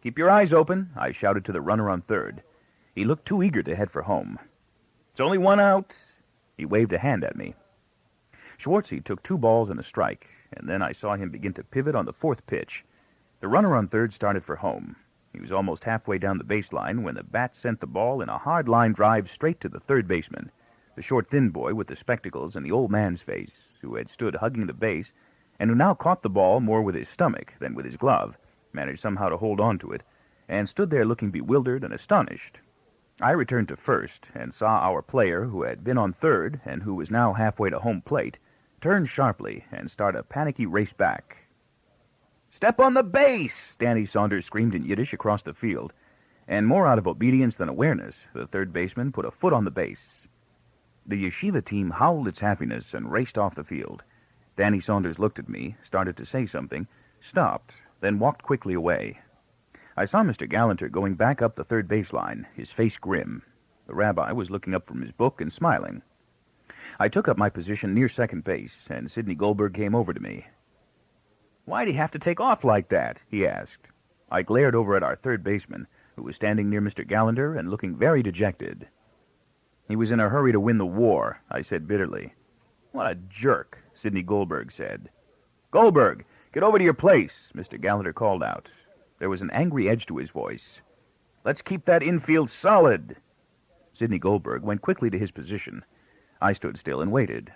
"Keep your eyes open," I shouted to the runner on third. He looked too eager to head for home. "It's only 1 out." He waved a hand at me. Schwartzy took 2 balls and a strike, and then I saw him begin to pivot on the 4th pitch. The runner on third started for home. He was almost halfway down the baseline when the bat sent the ball in a hard line drive straight to the third baseman, the short, thin boy with the spectacles and the old man's face, who had stood hugging the base, and who now caught the ball more with his stomach than with his glove, managed somehow to hold on to it, and stood there looking bewildered and astonished. I returned to first and saw our player, who had been on third and who was now halfway to home plate, turn sharply and start a panicky race back. "Step on the base!" Danny Saunders screamed in Yiddish across the field, and more out of obedience than awareness, the third baseman put a foot on the base. The yeshiva team howled its happiness and raced off the field. Danny Saunders looked at me, started to say something, stopped, then walked quickly away. I saw Mr. Gallanter going back up the third baseline, his face grim. The rabbi was looking up from his book and smiling. I took up my position near second base, and Sidney Goldberg came over to me. "Why'd he have to take off like that?" he asked. I glared over at our third baseman, who was standing near Mr. Gallanter and looking very dejected. "He was in a hurry to win the war," I said bitterly. "What a jerk," Sidney Goldberg said. "Goldberg, get over to your place," Mr. Gallanter called out. There was an angry edge to his voice. "Let's keep that infield solid." Sidney Goldberg went quickly to his position. I stood still and waited.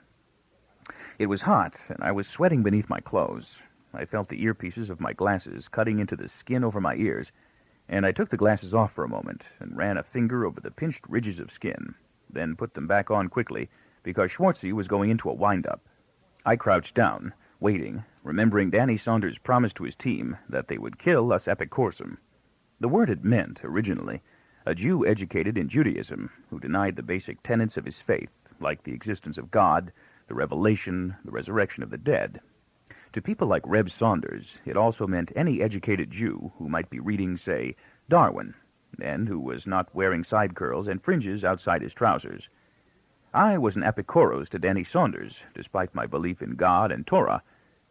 It was hot, and I was sweating beneath my clothes. I felt the earpieces of my glasses cutting into the skin over my ears, and I took the glasses off for a moment and ran a finger over the pinched ridges of skin, then put them back on quickly because Schwartzy was going into a wind-up. I crouched down, waiting, remembering Danny Saunders' promise to his team that they would kill us epikorsum. The word had meant, originally, a Jew educated in Judaism who denied the basic tenets of his faith, like the existence of God, the revelation, the resurrection of the dead. To people like Reb Saunders, it also meant any educated Jew who might be reading, say, Darwin, and who was not wearing side curls and fringes outside his trousers. I was an epikoros to Danny Saunders, despite my belief in God and Torah,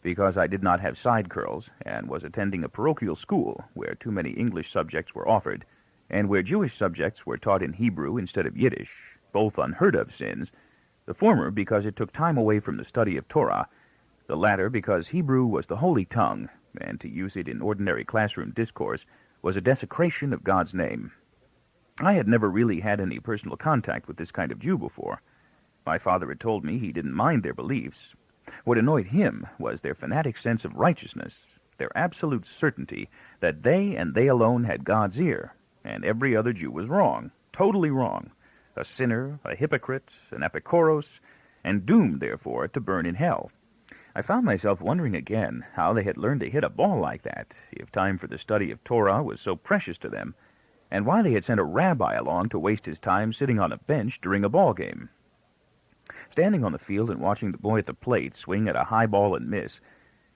because I did not have side curls and was attending a parochial school where too many English subjects were offered, and where Jewish subjects were taught in Hebrew instead of Yiddish, both unheard-of sins, the former because it took time away from the study of Torah, the latter because Hebrew was the holy tongue, and to use it in ordinary classroom discourse was a desecration of God's name. I had never really had any personal contact with this kind of Jew before. My father had told me he didn't mind their beliefs. What annoyed him was their fanatic sense of righteousness, their absolute certainty that they and they alone had God's ear, and every other Jew was wrong, totally wrong, a sinner, a hypocrite, an epikoros, and doomed, therefore, to burn in hell. I found myself wondering again how they had learned to hit a ball like that, if time for the study of Torah was so precious to them, and why they had sent a rabbi along to waste his time sitting on a bench during a ball game. Standing on the field and watching the boy at the plate swing at a high ball and miss,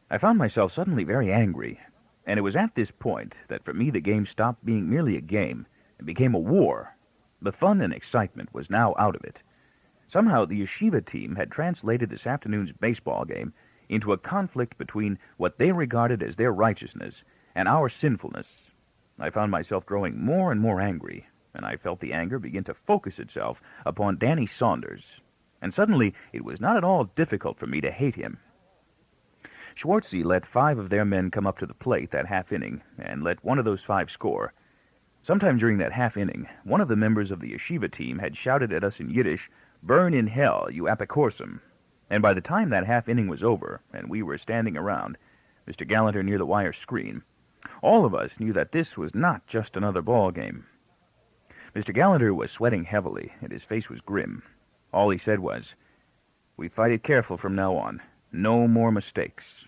I found myself suddenly very angry, and it was at this point that for me the game stopped being merely a game and became a war. The fun and excitement was now out of it. Somehow the yeshiva team had translated this afternoon's baseball game into a conflict between what they regarded as their righteousness and our sinfulness. I found myself growing more and more angry, and I felt the anger begin to focus itself upon Danny Saunders. and suddenly it was not at all difficult for me to hate him. Schwartzy let 5 of their men come up to the plate that half inning, and let one of those 5 score. Sometime during that half inning, one of the members of the yeshiva team had shouted at us in Yiddish, "Burn in hell, you apicorsum." And by the time that half inning was over, and we were standing around, Mr. Gallater near the wire screen, all of us knew that this was not just another ball game. Mr. Gallater was sweating heavily, and his face was grim. All he said was, "We fight it careful from now on. No more mistakes."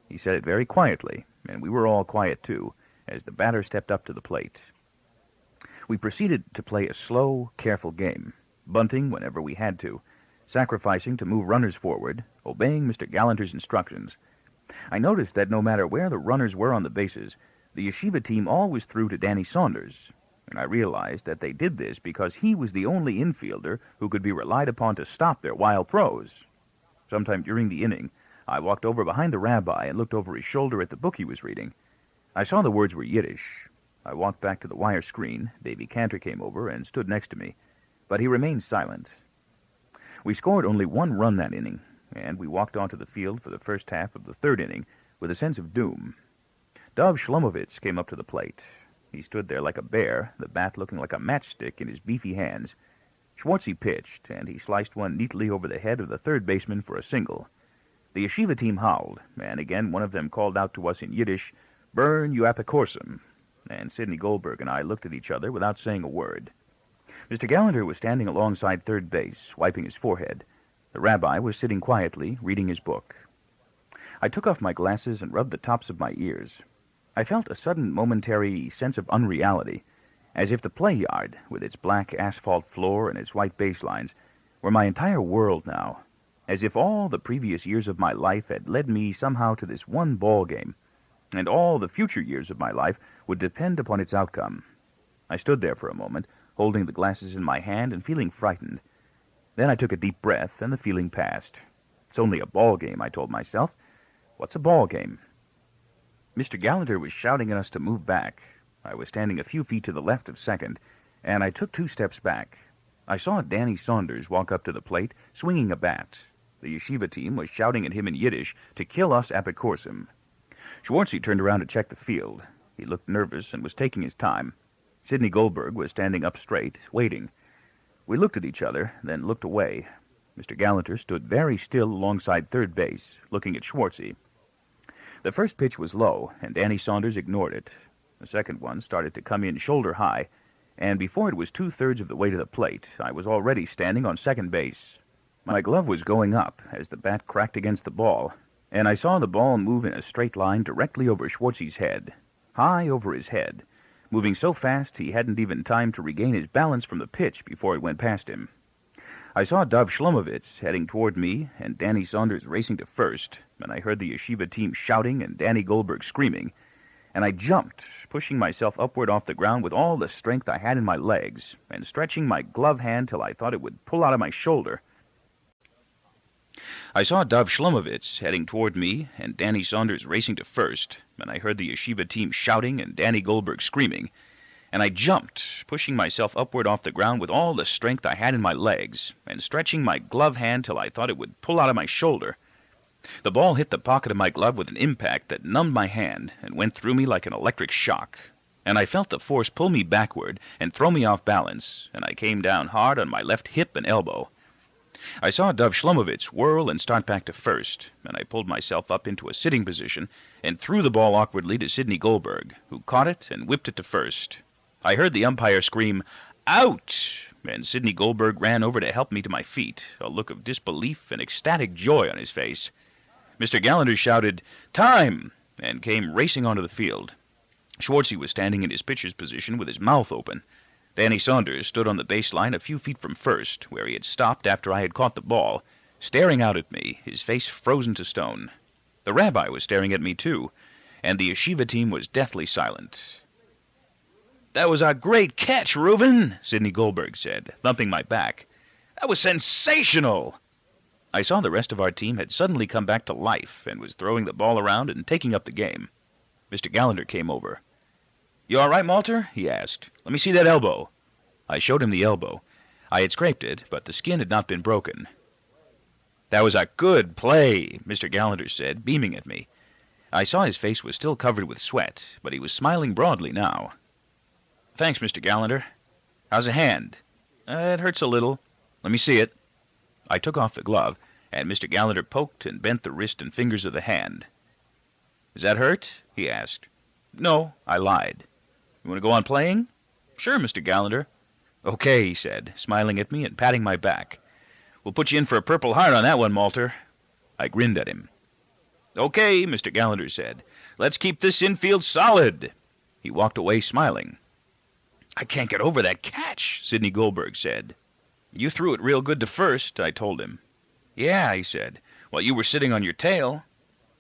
He said it very quietly, and we were all quiet too, as the batter stepped up to the plate. We proceeded to play a slow, careful game, bunting whenever we had to, sacrificing to move runners forward, obeying Mr. Gallater's instructions. I noticed that no matter where the runners were on the bases, the yeshiva team always threw to Danny Saunders, and I realized that they did this because he was the only infielder who could be relied upon to stop their wild throws. Sometime during the inning, I walked over behind the rabbi and looked over his shoulder at the book he was reading. I saw the words were Yiddish. I walked back to the wire screen. Davy Cantor came over and stood next to me, but he remained silent. We scored only 1 run that inning, and we walked onto the field for the first half of the 3rd inning with a sense of doom. Dov Shlomovitz came up to the plate. He stood there like a bear, the bat looking like a matchstick in his beefy hands. Schwartzy pitched, and he sliced one neatly over the head of the third baseman for a single. The yeshiva team howled, and again one of them called out to us in Yiddish, "Burn, you apicorsum," and Sidney Goldberg and I looked at each other without saying a word. Mr. Gallater was standing alongside third base, wiping his forehead. The rabbi was sitting quietly, reading his book. I took off my glasses and rubbed the tops of my ears. I felt a sudden momentary sense of unreality, as if the play yard, with its black asphalt floor and its white baselines, were my entire world now, as if all the previous years of my life had led me somehow to this one ball game, and all the future years of my life would depend upon its outcome. I stood there for a moment, holding the glasses in my hand and feeling frightened. Then I took a deep breath, and the feeling passed. It's only a ball game, I told myself. What's a ball game? Mr. Gallater was shouting at us to move back. I was standing a few feet to the left of second, and I took 2 steps back. I saw Danny Saunders walk up to the plate, swinging a bat. The yeshiva team was shouting at him in Yiddish to kill us apicorsim. Schwartzy turned around to check the field. He looked nervous and was taking his time. Sidney Goldberg was standing up straight, waiting. We looked at each other, then looked away. Mr. Gallater stood very still alongside third base, looking at Schwartzy. The first pitch was low, and Danny Saunders ignored it. The second one started to come in shoulder high, and before it was 2/3 of the way to the plate, I was already standing on second base. My glove was going up as the bat cracked against the ball, and I saw the ball move in a straight line directly over Schwartzy's head, high over his head, moving so fast he hadn't even time to regain his balance from the pitch before it went past him. I saw Dov Shlomovitz heading toward me and Danny Saunders racing to first, and I heard the yeshiva team shouting and Danny Goldberg screaming, and I jumped, pushing myself upward off the ground with all the strength I had in my legs, and stretching my glove hand till I thought it would pull out of my shoulder. I saw Dov Shlomovitz heading toward me and Danny Saunders racing to first, and I heard the yeshiva team shouting and Danny Goldberg screaming, and I jumped, pushing myself upward off the ground with all the strength I had in my legs, and stretching my glove hand till I thought it would pull out of my shoulder. The ball hit the pocket of my glove with an impact that numbed my hand and went through me like an electric shock, and I felt the force pull me backward and throw me off balance, and I came down hard on my left hip and elbow. I saw Dov Shlomovitz whirl and start back to first, and I pulled myself up into a sitting position and threw the ball awkwardly to Sidney Goldberg, who caught it and whipped it to first. I heard the umpire scream, "Out!" and Sidney Goldberg ran over to help me to my feet, a look of disbelief and ecstatic joy on his face. Mr. Gallater shouted, "Time!" and came racing onto the field. Schwartzy was standing in his pitcher's position with his mouth open. Danny Saunders stood on the baseline a few feet from first, where he had stopped after I had caught the ball, staring out at me, his face frozen to stone. The rabbi was staring at me, too, and the yeshiva team was deathly silent. "That was a great catch, Reuben," Sidney Goldberg said, thumping my back. "That was sensational." I saw the rest of our team had suddenly come back to life and was throwing the ball around and taking up the game. Mr. Gallater came over. "You all right, Malter?" he asked. "Let me see that elbow." I showed him the elbow. I had scraped it, but the skin had not been broken. "That was a good play," Mr. Gallagher said, beaming at me. I saw his face was still covered with sweat, but he was smiling broadly now. "Thanks, Mr. Gallagher. How's the hand?" "It hurts a little." "Let me see it." I took off the glove, and Mr. Gallagher poked and bent the wrist and fingers of the hand. "Does that hurt?" he asked. "No," I lied. "You want to go on playing?" "Sure, Mr. Gallagher." "Okay," he said, smiling at me and patting my back. "We'll put you in for a Purple Heart on that one, Malter." I grinned at him. "Okay," Mr. Gallagher said. "Let's keep this infield solid." He walked away smiling. "I can't get over that catch," Sidney Goldberg said. "You threw it real good to first," I told him. "Yeah," he said, "while you were sitting on your tail."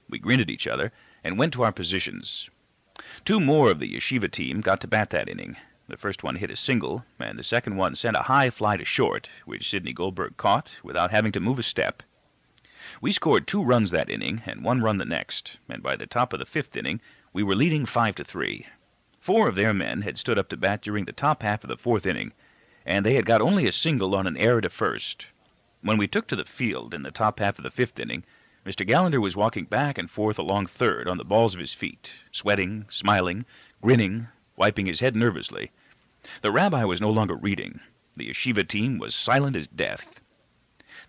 We grinned at each other and went to our positions. Two more of the yeshiva team got to bat that inning. The first one hit a single, and the second one sent a high fly to short, which Sidney Goldberg caught without having to move a step. We scored 2 runs that inning and 1 run the next, and by the top of the 5th inning, we were leading 5-3. 4 of their men had stood up to bat during the top half of the 4th inning, and they had got only a single on an error to first. When we took to the field in the top half of the 5th inning, Mr. Gallagher was walking back and forth along third on the balls of his feet, sweating, smiling, grinning, wiping his head nervously. The rabbi was no longer reading. The yeshiva team was silent as death.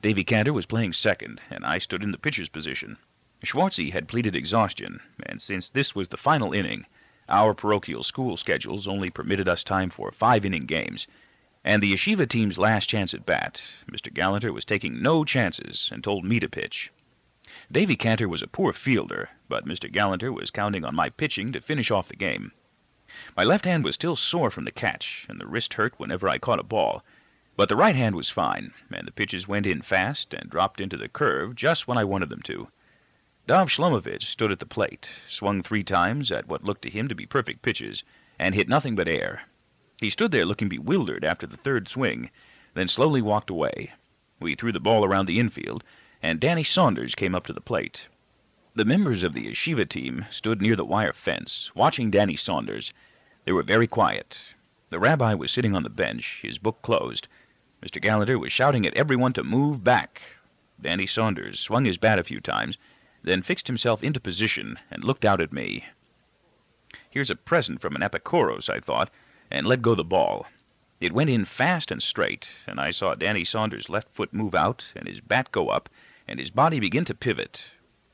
Davy Cantor was playing second, and I stood in the pitcher's position. Schwartzy had pleaded exhaustion, and since this was the final inning, our parochial school schedules only permitted us time for 5-inning games, and the yeshiva team's last chance at bat, Mr. Gallagher was taking no chances and told me to pitch. Davy Cantor was a poor fielder, but Mr. Gallagher was counting on my pitching to finish off the game. My left hand was still sore from the catch, and the wrist hurt whenever I caught a ball, but the right hand was fine, and the pitches went in fast and dropped into the curve just when I wanted them to. Dov Shlomovich stood at the plate, swung 3 times at what looked to him to be perfect pitches, and hit nothing but air. He stood there looking bewildered after the 3rd swing, then slowly walked away. We threw the ball around the infield, and Danny Saunders came up to the plate. The members of the yeshiva team stood near the wire fence, watching Danny Saunders. They were very quiet. The rabbi was sitting on the bench, his book closed. Mr. Gallagher was shouting at everyone to move back. Danny Saunders swung his bat a few times, then fixed himself into position and looked out at me. Here's a present from an Epikuros, I thought, and let go the ball. It went in fast and straight, and I saw Danny Saunders' left foot move out and his bat go up, and his body begin to pivot.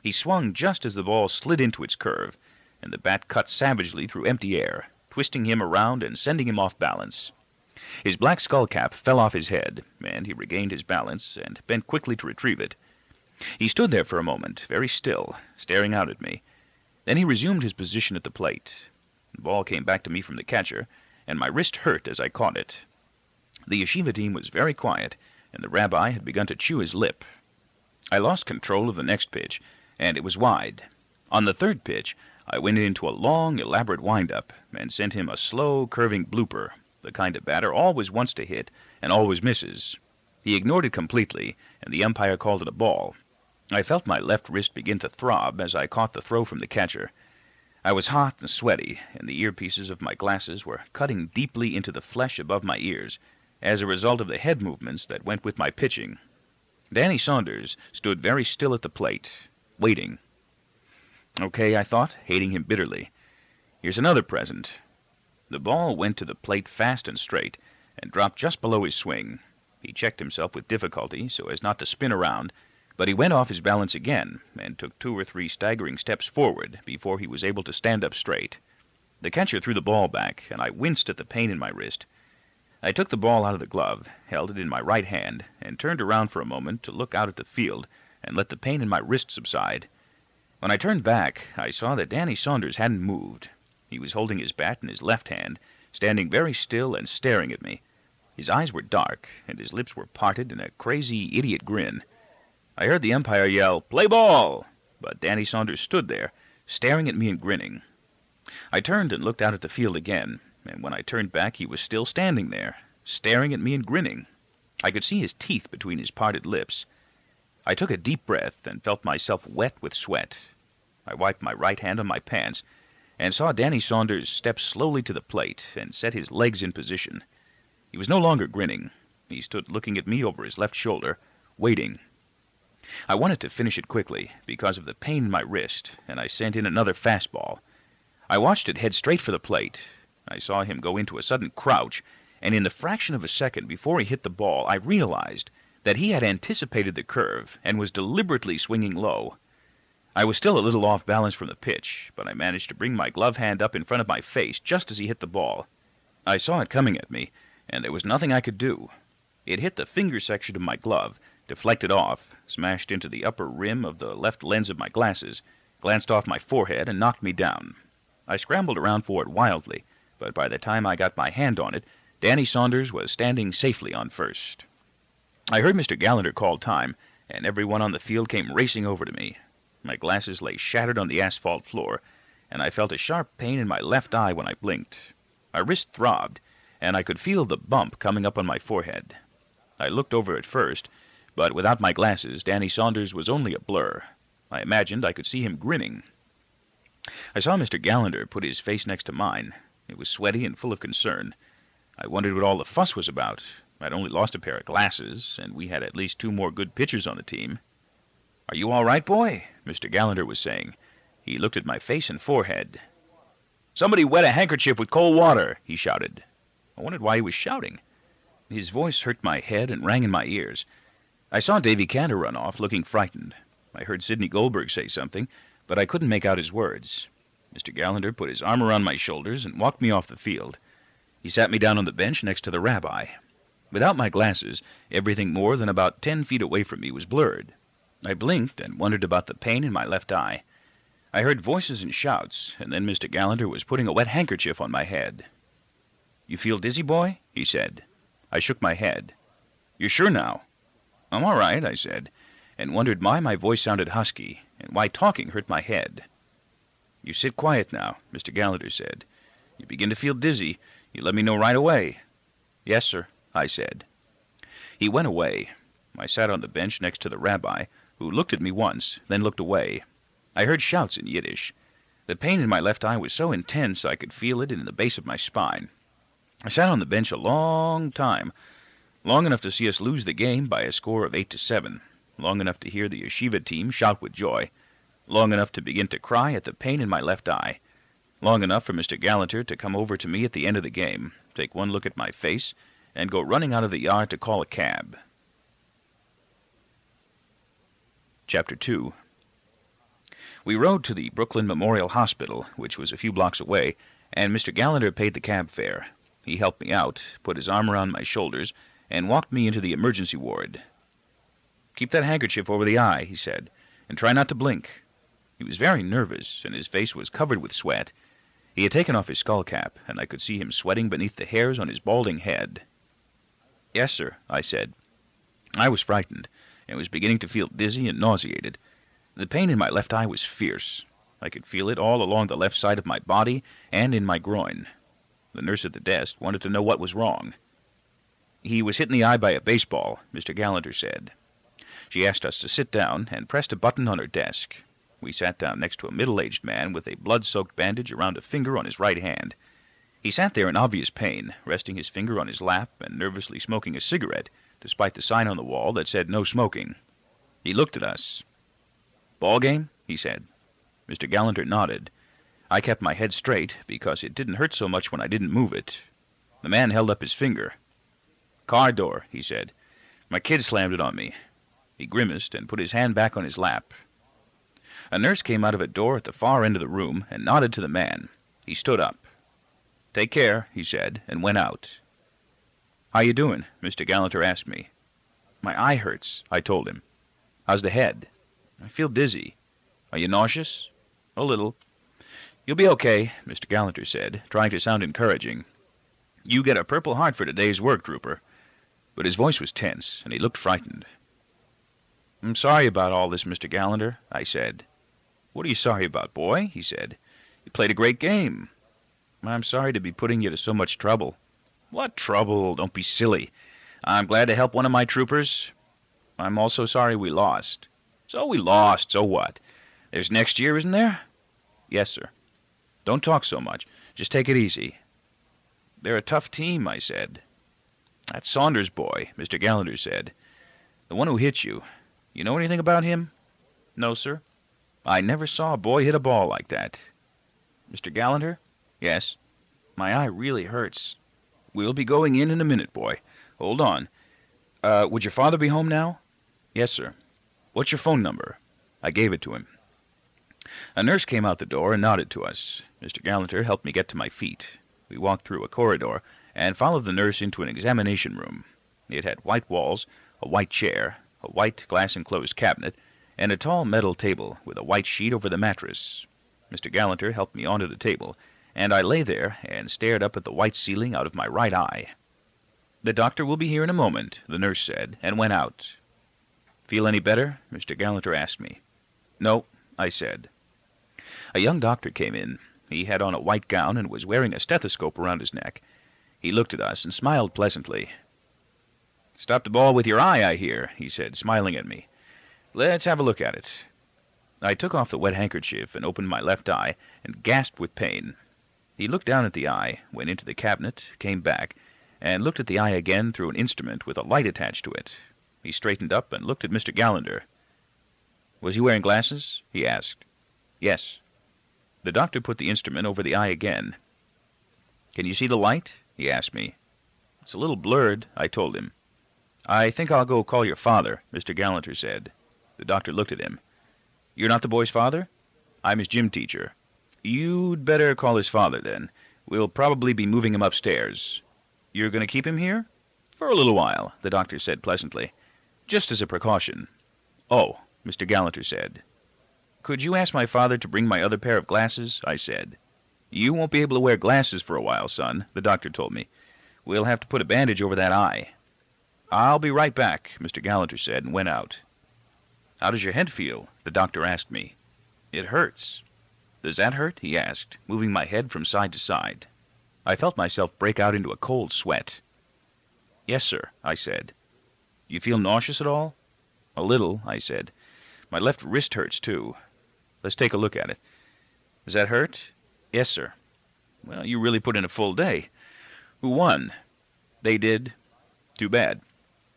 He swung just as the ball slid into its curve, and the bat cut savagely through empty air, twisting him around and sending him off balance. His black skull cap fell off his head, and he regained his balance and bent quickly to retrieve it. He stood there for a moment, very still, staring out at me. Then he resumed his position at the plate. The ball came back to me from the catcher, and my wrist hurt as I caught it. The yeshiva team was very quiet, and the rabbi had begun to chew his lip. I lost control of the next pitch, and it was wide. On the 3rd pitch, I went into a long, elaborate wind-up and sent him a slow, curving blooper, the kind of batter always wants to hit and always misses. He ignored it completely, and the umpire called it a ball. I felt my left wrist begin to throb as I caught the throw from the catcher. I was hot and sweaty, and the earpieces of my glasses were cutting deeply into the flesh above my ears as a result of the head movements that went with my pitching. Danny Saunders stood very still at the plate, waiting. Okay, I thought, hating him bitterly. Here's another present. The ball went to the plate fast and straight, and dropped just below his swing. He checked himself with difficulty so as not to spin around, but he went off his balance again, and took 2 or 3 staggering steps forward before he was able to stand up straight. The catcher threw the ball back, and I winced at the pain in my wrist. I took the ball out of the glove, held it in my right hand, and turned around for a moment to look out at the field and let the pain in my wrist subside. When I turned back, I saw that Danny Saunders hadn't moved. He was holding his bat in his left hand, standing very still and staring at me. His eyes were dark, and his lips were parted in a crazy, idiot grin. I heard the umpire yell, "Play ball!" but Danny Saunders stood there, staring at me and grinning. I turned and looked out at the field again, and when I turned back he was still standing there, staring at me and grinning. I could see his teeth between his parted lips. I took a deep breath and felt myself wet with sweat. I wiped my right hand on my pants and saw Danny Saunders step slowly to the plate and set his legs in position. He was no longer grinning. He stood looking at me over his left shoulder, waiting. I wanted to finish it quickly because of the pain in my wrist, and I sent in another fastball. I watched it head straight for the plate. I saw him go into a sudden crouch, and in the fraction of a second before he hit the ball, I realized that he had anticipated the curve and was deliberately swinging low. I was still a little off balance from the pitch, but I managed to bring my glove hand up in front of my face just as he hit the ball. I saw it coming at me, and there was nothing I could do. It hit the finger section of my glove, deflected off, smashed into the upper rim of the left lens of my glasses, glanced off my forehead, and knocked me down. I scrambled around for it wildly, but by the time I got my hand on it, Danny Saunders was standing safely on first. I heard Mr. Gallagher call time, and everyone on the field came racing over to me. My glasses lay shattered on the asphalt floor, and I felt a sharp pain in my left eye when I blinked. My wrist throbbed, and I could feel the bump coming up on my forehead. I looked over at first, but without my glasses, Danny Saunders was only a blur. I imagined I could see him grinning. I saw Mr. Gallagher put his face next to mine. It was sweaty and full of concern. I wondered what all the fuss was about. I'd only lost a pair of glasses, and we had at least 2 more good pitchers on the team. "Are you all right, boy?" Mr. Gallagher was saying. He looked at my face and forehead. "Somebody wet a handkerchief with cold water," he shouted. I wondered why he was shouting. His voice hurt my head and rang in my ears. I saw Davy Cantor run off, looking frightened. I heard Sidney Goldberg say something, but I couldn't make out his words. Mr. Gallagher put his arm around my shoulders and walked me off the field. He sat me down on the bench next to the rabbi. Without my glasses, everything more than about 10 feet away from me was blurred. I blinked and wondered about the pain in my left eye. I heard voices and shouts, and then Mr. Gallagher was putting a wet handkerchief on my head. "You feel dizzy, boy?" he said. I shook my head. "You're sure now?" "I'm all right," I said, and wondered why my voice sounded husky, and why talking hurt my head. "You sit quiet now," Mr. Gallagher said. "You begin to feel dizzy. You let me know right away." "Yes, sir," I said. He went away. I sat on the bench next to the rabbi, who looked at me once, then looked away. I heard shouts in Yiddish. The pain in my left eye was so intense I could feel it in the base of my spine. I sat on the bench a long time, long enough to see us lose the game by a score of 8-7, long enough to hear the yeshiva team shout with joy, long enough to begin to cry at the pain in my left eye, long enough for Mr. Gallagher to come over to me at the end of the game, take one look at my face, and go running out of the yard to call a cab. Chapter 2. We rode to the Brooklyn Memorial Hospital, which was a few blocks away, and Mr. Gallagher paid the cab fare. He helped me out, put his arm around my shoulders, and walked me into the emergency ward. "Keep that handkerchief over the eye," he said, "and try not to blink." He was very nervous, and his face was covered with sweat. He had taken off his skull cap, and I could see him sweating beneath the hairs on his balding head. "Yes, sir," I said. I was frightened, and was beginning to feel dizzy and nauseated. The pain in my left eye was fierce. I could feel it all along the left side of my body and in my groin. The nurse at the desk wanted to know what was wrong. "He was hit in the eye by a baseball," Mr. Gallagher said. She asked us to sit down and pressed a button on her desk. We sat down next to a middle-aged man with a blood-soaked bandage around a finger on his right hand. He sat there in obvious pain, resting his finger on his lap and nervously smoking a cigarette, despite the sign on the wall that said no smoking. He looked at us. "Ball game?" he said. Mr. Gallagher nodded. I kept my head straight because it didn't hurt so much when I didn't move it. The man held up his finger. "Car door," he said. "My kid slammed it on me." He grimaced and put his hand back on his lap. A nurse came out of a door at the far end of the room and nodded to the man. He stood up. "Take care," he said, and went out. "How you doing?" Mr. Gallagher asked me. "My eye hurts," I told him. "How's the head?" "I feel dizzy." "Are you nauseous?" "A little." "You'll be okay," Mr. Gallagher said, trying to sound encouraging. "You get a Purple Heart for today's work, Trooper." But his voice was tense, and he looked frightened. "I'm sorry about all this, Mr. Gallagher," I said. "What are you sorry about, boy?" he said. "You played a great game." "I'm sorry to be putting you to so much trouble." "What trouble? Don't be silly. I'm glad to help one of my troopers." "I'm also sorry we lost." "So we lost, so what? There's next year, isn't there?" "Yes, sir." "Don't talk so much. Just take it easy." "They're a tough team," I said. "That Saunders boy," Mr. Gallagher said. "The one who hit you. You know anything about him? No, sir. I never saw a boy hit a ball like that. Mr. Gallagher? Yes. My eye really hurts. We'll be going in a minute, boy. Hold on. Would your father be home now? Yes, sir. What's your phone number? I gave it to him. A nurse came out the door and nodded to us. Mr. Gallagher helped me get to my feet. We walked through a corridor and followed the nurse into an examination room. It had white walls, a white chair, a white glass-enclosed cabinet, and a tall metal table with a white sheet over the mattress. Mr. Gallagher helped me onto the table, and I lay there and stared up at the white ceiling out of my right eye. The doctor will be here in a moment, the nurse said, and went out. Feel any better? Mr. Gallagher asked me. No, I said. A young doctor came in. He had on a white gown and was wearing a stethoscope around his neck. He looked at us and smiled pleasantly. Stopped a ball with your eye, I hear, he said, smiling at me. Let's have a look at it. I took off the wet handkerchief and opened my left eye and gasped with pain. He looked down at the eye, went into the cabinet, came back, and looked at the eye again through an instrument with a light attached to it. He straightened up and looked at Mr. Gallagher. Was he wearing glasses? He asked. Yes. The doctor put the instrument over the eye again. Can you see the light? He asked me. It's a little blurred, I told him. I think I'll go call your father, Mr. Gallagher said. The doctor looked at him. You're not the boy's father? I'm his gym teacher. You'd better call his father, then. We'll probably be moving him upstairs. You're going to keep him here? For a little while, the doctor said pleasantly. Just as a precaution. Oh, Mr. Gallagher said. Could you ask my father to bring my other pair of glasses? I said. You won't be able to wear glasses for a while, son, the doctor told me. We'll have to put a bandage over that eye. I'll be right back, Mr. Gallagher said, and went out. How does your head feel? The doctor asked me. It hurts. Does that hurt? He asked, moving my head from side to side. I felt myself break out into a cold sweat. Yes, sir, I said. You feel nauseous at all? A little, I said. My left wrist hurts, too. Let's take a look at it. Does that hurt? Yes, sir. Well, you really put in a full day. Who won? They did. Too bad.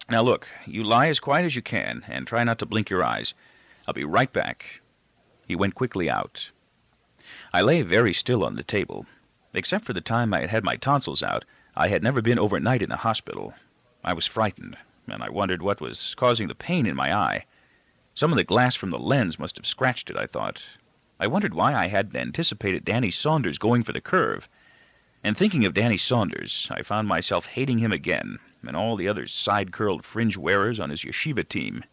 Now look, you lie as quiet as you can, and try not to blink your eyes. I'll be right back. He went quickly out. I lay very still on the table. Except for the time I had had my tonsils out, I had never been overnight in a hospital. I was frightened, and I wondered what was causing the pain in my eye. Some of the glass from the lens must have scratched it, I thought. I wondered why I hadn't anticipated Danny Saunders going for the curve. And thinking of Danny Saunders, I found myself hating him again, and all the other side-curled fringe wearers on his yeshiva team.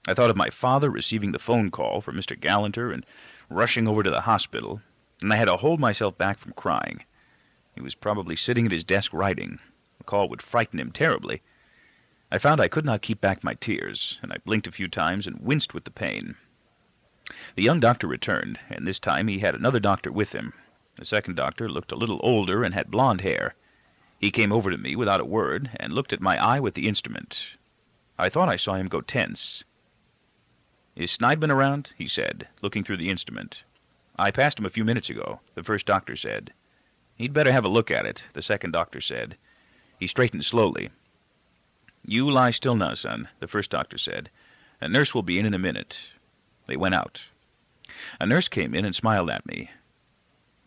I thought of my father receiving the phone call from Mr. Gallagher and rushing over to the hospital, and I had to hold myself back from crying. He was probably sitting at his desk writing. The call would frighten him terribly. I found I could not keep back my tears, and I blinked a few times and winced with the pain. The young doctor returned, and this time he had another doctor with him. The second doctor looked a little older and had blonde hair. He came over to me without a word and looked at my eye with the instrument. I thought I saw him go tense. Is Sneidman around? He said, looking through the instrument. I passed him a few minutes ago, the first doctor said. He'd better have a look at it, the second doctor said. He straightened slowly. You lie still now, son, the first doctor said. A nurse will be in a minute. They went out. A nurse came in and smiled at me.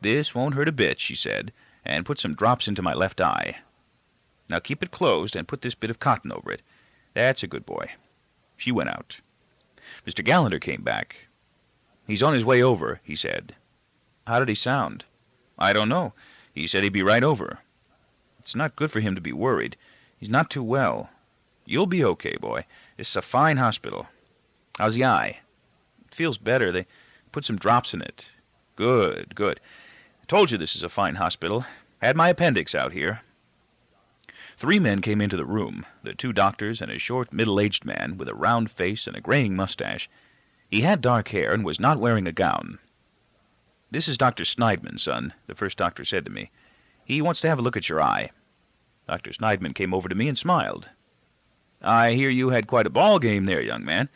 This won't hurt a bit, she said, and put some drops into my left eye. Now keep it closed and put this bit of cotton over it. That's a good boy. She went out. Mr. Gallagher came back. He's on his way over, he said. How did he sound? I don't know. He said he'd be right over. It's not good for him to be worried. He's not too well. You'll be okay, boy. It's a fine hospital. How's the eye? It feels better. They put some drops in it. Good, good. I told you this is a fine hospital. Had my appendix out here. 3 men came into the room, the 2 doctors and a short, middle-aged man with a round face and a graying mustache. He had dark hair and was not wearing a gown. This is Dr. Sneidman, son, the first doctor said to me. He wants to have a look at your eye. Dr. Sneidman came over to me and smiled. I hear you had quite a ball game there, young man.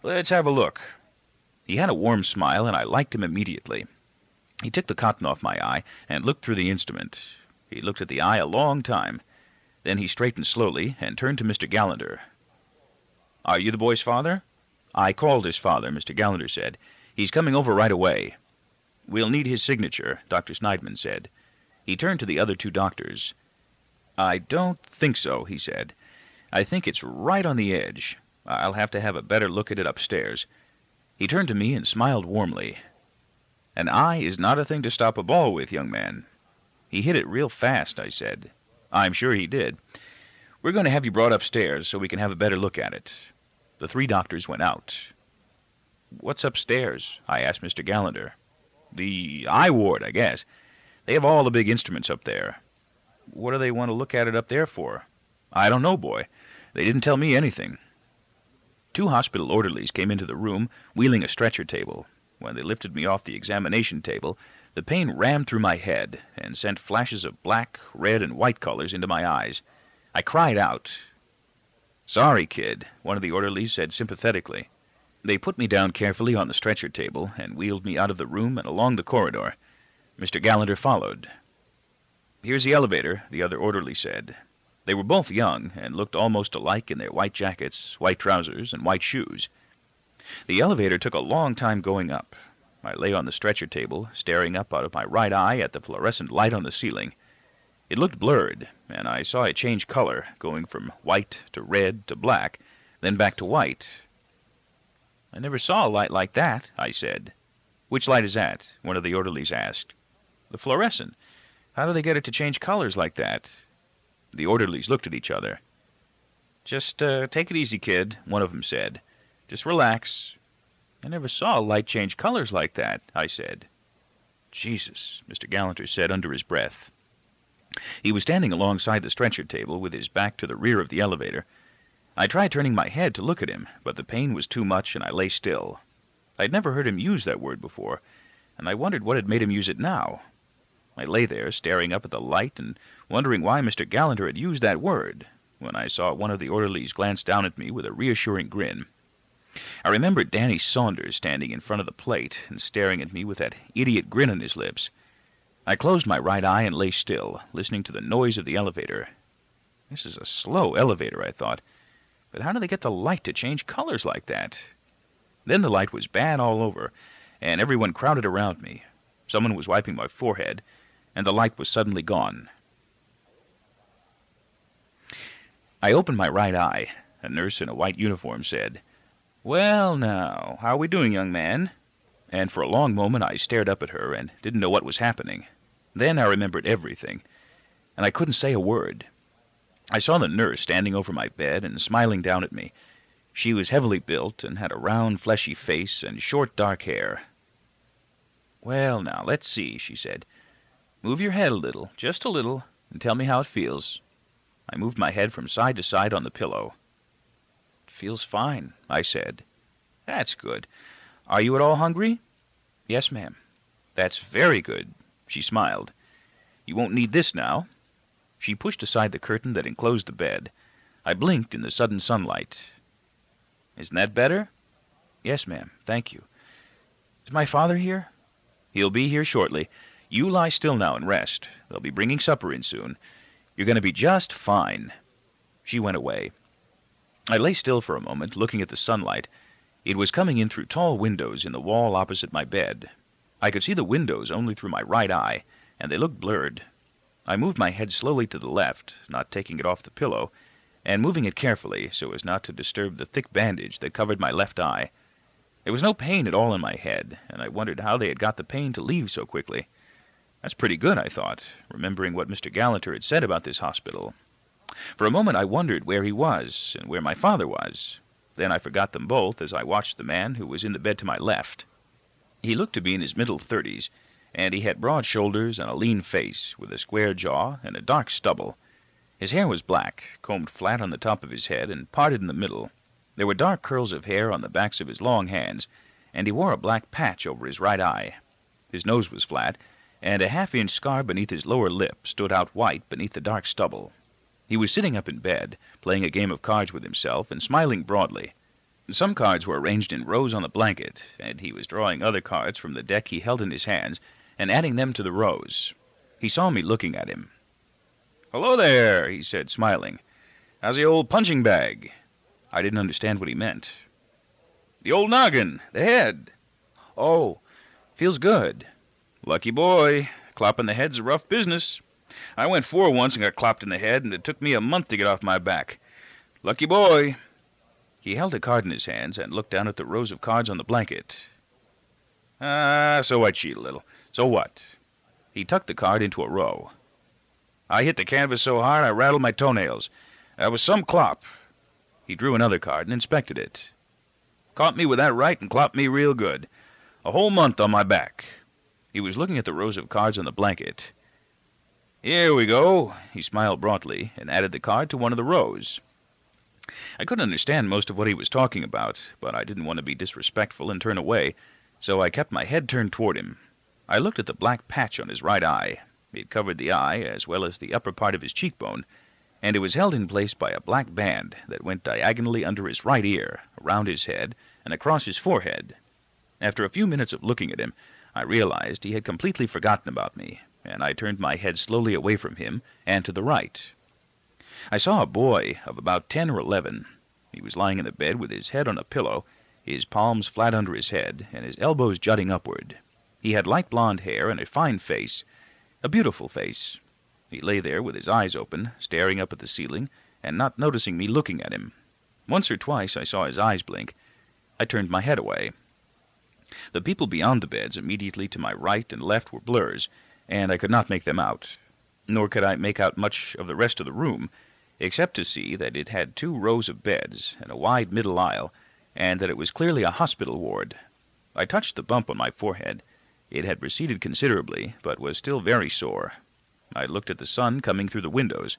Let's have a look. He had a warm smile, and I liked him immediately. He took the cotton off my eye and looked through the instrument. He looked at the eye a long time. Then he straightened slowly and turned to Mr. Gallagher. Are you the boy's father? "I called his father," Mr. Gallagher said. "He's coming over right away." "We'll need his signature," Dr. Sneidman said. He turned to the other two doctors. "I don't think so," he said. "I think it's right on the edge. I'll have to have a better look at it upstairs." He turned to me and smiled warmly. "An eye is not a thing to stop a ball with, young man." "He hit it real fast," I said. "I'm sure he did. We're going to have you brought upstairs so we can have a better look at it." The three doctors went out. "What's upstairs?" I asked Mr. Gallagher. "The eye ward, I guess. They have all the big instruments up there." "What do they want to look at it up there for?" "I don't know, boy. They didn't tell me anything." Two hospital orderlies came into the room, wheeling a stretcher table. When they lifted me off the examination table, the pain rammed through my head and sent flashes of black, red, and white colors into my eyes. I cried out. "Sorry, kid," one of the orderlies said sympathetically. They put me down carefully on the stretcher table and wheeled me out of the room and along the corridor. Mr. Gallagher followed. "Here's the elevator," the other orderly said. They were both young and looked almost alike in their white jackets, white trousers, and white shoes. The elevator took a long time going up. I lay on the stretcher table, staring up out of my right eye at the fluorescent light on the ceiling. It looked blurred, and I saw it change color, going from white to red to black, then back to white. "I never saw a light like that," I said. "Which light is that?" one of the orderlies asked. "The fluorescent. How do they get it to change colors like that?" The orderlies looked at each other. "Just take it easy, kid," one of them said. "Just relax." "I never saw a light change colors like that," I said. "Jesus," Mr. Gallagher said under his breath. He was standing alongside the stretcher table with his back to the rear of the elevator. I tried turning my head to look at him, but the pain was too much and I lay still. I'd never heard him use that word before, and I wondered what had made him use it now. I lay there, staring up at the light and wondering why Mr. Gallagher had used that word, when I saw one of the orderlies glance down at me with a reassuring grin. I remembered Danny Saunders standing in front of the plate and staring at me with that idiot grin on his lips. I closed my right eye and lay still, listening to the noise of the elevator. This is a slow elevator, I thought, but how do they get the light to change colors like that? Then the light was bad all over, and everyone crowded around me. Someone was wiping my forehead, and the light was suddenly gone. I opened my right eye. A nurse in a white uniform said, "Well, now, how are we doing, young man?" And for a long moment I stared up at her and didn't know what was happening. Then I remembered everything, and I couldn't say a word. I saw the nurse standing over my bed and smiling down at me. She was heavily built and had a round, fleshy face and short, dark hair. "Well, now, let's see," she said. "Move your head a little, just a little, and tell me how it feels." I moved my head from side to side on the pillow. "It feels fine," I said. "That's good. Are you at all hungry?" "Yes, ma'am." "That's very good." She smiled. "You won't need this now." She pushed aside the curtain that enclosed the bed. I blinked in the sudden sunlight. "Isn't that better?" "Yes, ma'am. Thank you. Is my father here?" "He'll be here shortly. You lie still now and rest. They'll be bringing supper in soon. You're going to be just fine." She went away. I lay still for a moment, looking at the sunlight. It was coming in through tall windows in the wall opposite my bed. I could see the windows only through my right eye, and they looked blurred. I moved my head slowly to the left, not taking it off the pillow, and moving it carefully so as not to disturb the thick bandage that covered my left eye. There was no pain at all in my head, and I wondered how they had got the pain to leave so quickly. That's pretty good, I thought, remembering what Mr. Gallagher had said about this hospital. For a moment I wondered where he was and where my father was. Then I forgot them both as I watched the man who was in the bed to my left. He looked to be in his middle 30s, and he had broad shoulders and a lean face, with a square jaw and a dark stubble. His hair was black, combed flat on the top of his head and parted in the middle. There were dark curls of hair on the backs of his long hands, and he wore a black patch over his right eye. His nose was flat, and a half-inch scar beneath his lower lip stood out white beneath the dark stubble. He was sitting up in bed, playing a game of cards with himself and smiling broadly. Some cards were arranged in rows on the blanket, and he was drawing other cards from the deck he held in his hands and adding them to the rows. He saw me looking at him. "Hello there," he said, smiling. "How's the old punching bag?" I didn't understand what he meant. The old noggin, the head. Oh, feels good. Lucky boy. Clopping the head's a rough business. I went 4 once and got clopped in the head, and it took me a month to get off my back. Lucky boy. He held a card in his hands and looked down at the rows of cards on the blanket. So I cheat a little. So what? He tucked the card into a row. I hit the canvas so hard I rattled my toenails. That was some clop. He drew another card and inspected it. Caught me with that right and clopped me real good. A whole month on my back. He was looking at the rows of cards on the blanket. Here we go. He smiled broadly and added the card to one of the rows. I couldn't understand most of what he was talking about, but I didn't want to be disrespectful and turn away, so I kept my head turned toward him. I looked at the black patch on his right eye. It covered the eye as well as the upper part of his cheekbone, and it was held in place by a black band that went diagonally under his right ear, around his head, and across his forehead. After a few minutes of looking at him, I realized he had completely forgotten about me, and I turned my head slowly away from him and to the right. I saw a boy of about 10 or 11. He was lying in the bed with his head on a pillow, his palms flat under his head, and his elbows jutting upward. He had light blonde hair and a fine face, a beautiful face. He lay there with his eyes open, staring up at the ceiling, and not noticing me looking at him. Once or twice I saw his eyes blink. I turned my head away. The people beyond the beds immediately to my right and left were blurs, and I could not make them out. Nor could I make out much of the rest of the room, except to see that it had 2 rows of beds and a wide middle aisle, and that it was clearly a hospital ward. I touched the bump on my forehead. It had receded considerably, but was still very sore. I looked at the sun coming through the windows.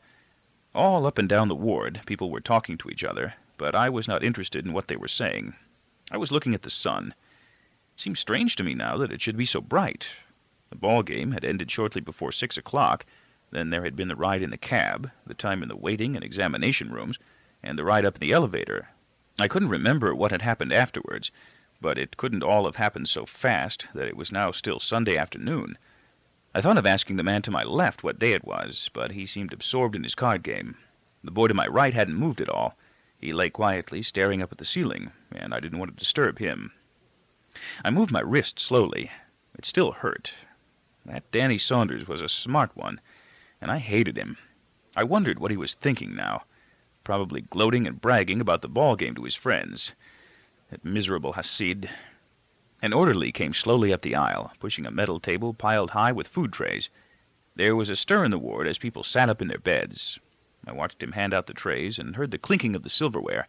All up and down the ward, people were talking to each other, but I was not interested in what they were saying. I was looking at the sun. It seemed strange to me now that it should be so bright. The ball game had ended shortly before 6 o'clock. Then there had been the ride in the cab, the time in the waiting and examination rooms, and the ride up in the elevator. I couldn't remember what had happened afterwards, but it couldn't all have happened so fast that it was now still Sunday afternoon. I thought of asking the man to my left what day it was, but he seemed absorbed in his card game. The boy to my right hadn't moved at all. He lay quietly, staring up at the ceiling, and I didn't want to disturb him. I moved my wrist slowly. It still hurt. That Danny Saunders was a smart one, and I hated him. I wondered what he was thinking now. Probably gloating and bragging about the ball game to his friends. That miserable Hasid. An orderly came slowly up the aisle, pushing a metal table piled high with food trays. There was a stir in the ward as people sat up in their beds. I watched him hand out the trays and heard the clinking of the silverware.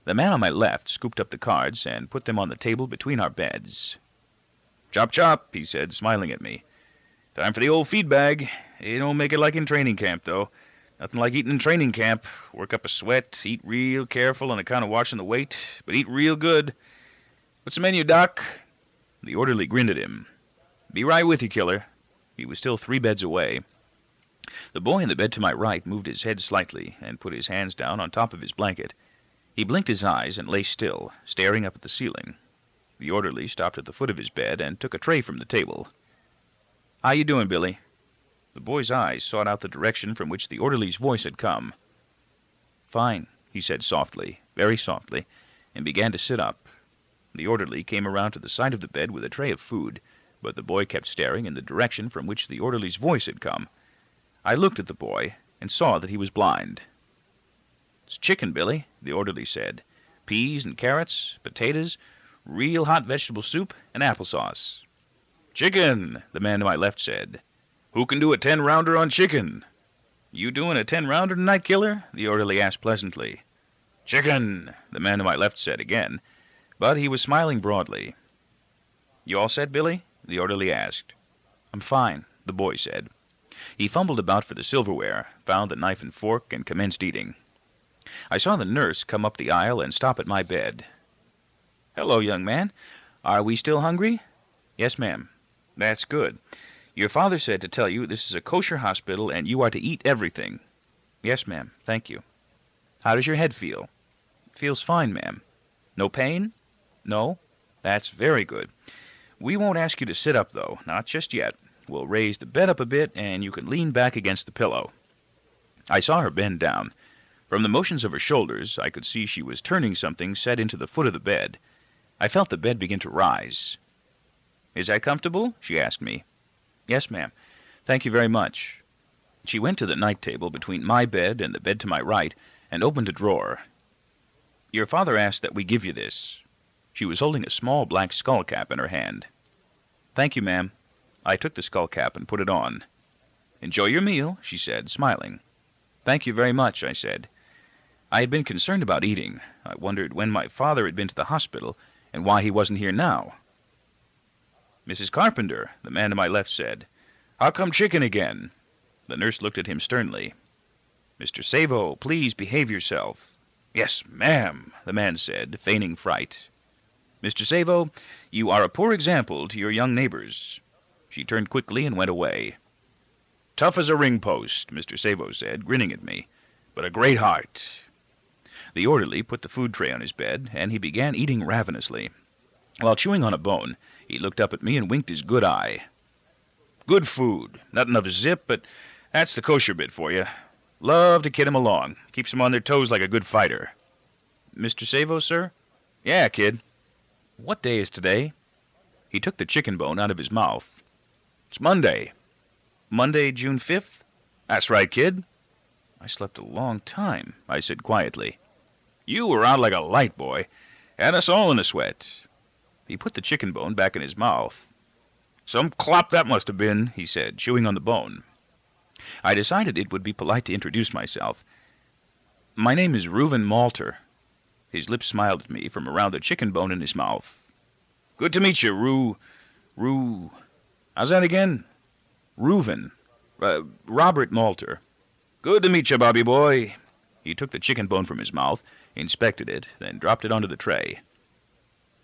The man on my left scooped up the cards and put them on the table between our beds. "Chop, chop," he said, smiling at me. "Time for the old feed bag. You don't make it like in training camp, though. Nothing like eating in training camp. Work up a sweat, eat real careful on account of watching the weight, but eat real good. What's the menu, Doc?" The orderly grinned at him. "Be right with you, killer." He was still 3 beds away. The boy in the bed to my right moved his head slightly and put his hands down on top of his blanket. He blinked his eyes and lay still, staring up at the ceiling. The orderly stopped at the foot of his bed and took a tray from the table. "How you doing, Billy?" The boy's eyes sought out the direction from which the orderly's voice had come. "Fine," he said softly, very softly, and began to sit up. The orderly came around to the side of the bed with a tray of food, but the boy kept staring in the direction from which the orderly's voice had come. I looked at the boy and saw that he was blind. "It's chicken, Billy," the orderly said. "Peas and carrots, potatoes, real hot vegetable soup, and applesauce." "Chicken," the man to my left said. "Who can do a 10-rounder on chicken?" "You doing a 10-rounder tonight, killer?" the orderly asked pleasantly. "Chicken," the man to my left said again, but he was smiling broadly. "You all set, Billy?" the orderly asked. "I'm fine," the boy said. He fumbled about for the silverware, found the knife and fork, and commenced eating. I saw the nurse come up the aisle and stop at my bed. "Hello, young man. Are we still hungry?" "Yes, ma'am." "That's good. Your father said to tell you this is a kosher hospital and you are to eat everything." "Yes, ma'am. Thank you." "How does your head feel?" "Feels fine, ma'am." "No pain?" "No." "That's very good. We won't ask you to sit up, though. Not just yet. We'll raise the bed up a bit and you can lean back against the pillow." I saw her bend down. From the motions of her shoulders, I could see she was turning something set into the foot of the bed. I felt the bed begin to rise. "Is that comfortable?" she asked me. "Yes, ma'am. Thank you very much." She went to the night table between my bed and the bed to my right and opened a drawer. "Your father asked that we give you this." She was holding a small black skull cap in her hand. "Thank you, ma'am." I took the skull cap and put it on. "Enjoy your meal," she said, smiling. "Thank you very much," I said. I had been concerned about eating. I wondered when my father had been to the hospital and why he wasn't here now. "Mrs. Carpenter," the man to my left said. "How come chicken again?" The nurse looked at him sternly. "Mr. Savo, please behave yourself." "Yes, ma'am," the man said, feigning fright. "Mr. Savo, you are a poor example to your young neighbors." She turned quickly and went away. "Tough as a ring post," Mr. Savo said, grinning at me, "but a great heart." The orderly put the food tray on his bed, and he began eating ravenously. While chewing on a bone, he looked up at me and winked his good eye. "Good food. Not enough zip, but that's the kosher bit for you. Love to kid 'em along. Keeps 'em on their toes like a good fighter." "Mr. Savo, sir?" "Yeah, kid." "What day is today?" He took the chicken bone out of his mouth. "It's Monday." "Monday, June 5th? "That's right, kid." "I slept a long time," I said quietly. "You were out like a light, boy. Had us all in a sweat." He put the chicken bone back in his mouth. "Some clop that must have been," he said, chewing on the bone. I decided it would be polite to introduce myself. "My name is Reuven Malter." His lips smiled at me from around the chicken bone in his mouth. "Good to meet you, How's that again?" "Reuven. Robert Malter." "Good to meet you, Bobby boy." He took the chicken bone from his mouth, inspected it, then dropped it onto the tray.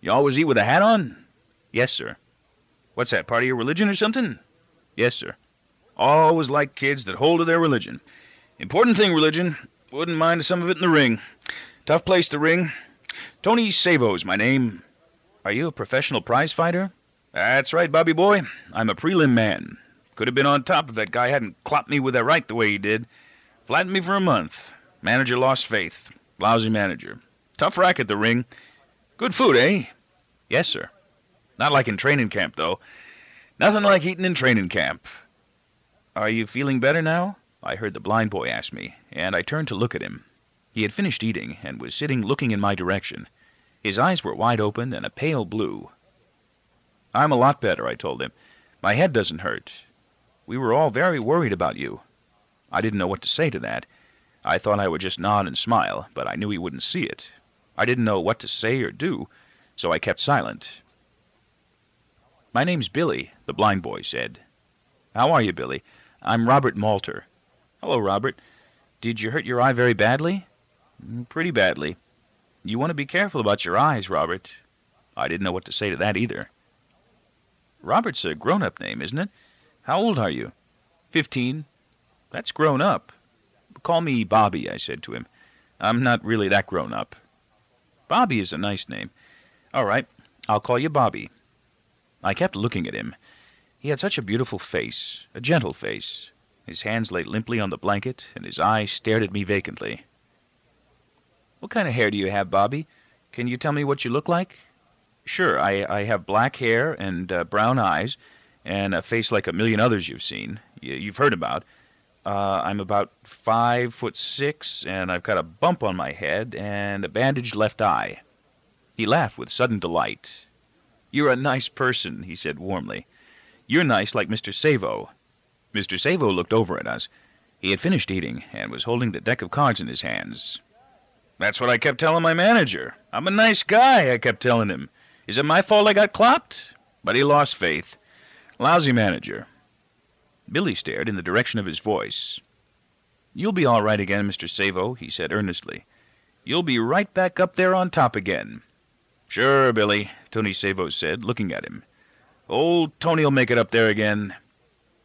"You always eat with a hat on?" "Yes, sir." "What's that, part of your religion or something?" "Yes, sir." "Always like kids that hold to their religion. Important thing, religion. Wouldn't mind some of it in the ring. Tough place to ring. Tony Savo's my name." "Are you a professional prize fighter?" "That's right, Bobby boy. I'm a prelim man. Could have been on top if that guy hadn't clopped me with that right the way he did. Flattened me for a month. Manager lost faith. Lousy manager. Tough racket, the ring. Good food, eh?" "Yes, sir." "Not like in training camp, though. Nothing like eating in training camp." "Are you feeling better now?" I heard the blind boy ask me, and I turned to look at him. He had finished eating and was sitting looking in my direction. His eyes were wide open and a pale blue. "I'm a lot better," I told him. "My head doesn't hurt. We were all very worried about you." I didn't know what to say to that. I thought I would just nod and smile, but I knew he wouldn't see it. I didn't know what to say or do, so I kept silent. "My name's Billy," the blind boy said. "How are you, Billy? I'm Robert Malter." "Hello, Robert. Did you hurt your eye very badly?" "Pretty badly." "You want to be careful about your eyes, Robert." I didn't know what to say to that either. "Robert's a grown-up name, isn't it? How old are you?" 15. "That's grown up." "Call me Bobby," I said to him. "I'm not really that grown up." "Bobby is a nice name." "All right, I'll call you Bobby." I kept looking at him. He had such a beautiful face, a gentle face. His hands lay limply on the blanket, and his eyes stared at me vacantly. "What kind of hair do you have, Bobby? Can you tell me what you look like?" "Sure, I have black hair and brown eyes, and a face like a million others you've seen, you've heard about. I'm about 5'6", and I've got a bump on my head and a bandaged left eye." He laughed with sudden delight. "You're a nice person," he said warmly. "You're nice like Mr. Savo." Mr. Savo looked over at us. He had finished eating and was holding the deck of cards in his hands. "That's what I kept telling my manager. I'm a nice guy," I kept telling him. "Is it my fault I got clopped?" But he lost faith. Lousy manager. Billy stared in the direction of his voice. "You'll be all right again, Mr. Savo," he said earnestly. "You'll be right back up there on top again." "Sure, Billy," Tony Savo said, looking at him. "Old Tony'll make it up there again."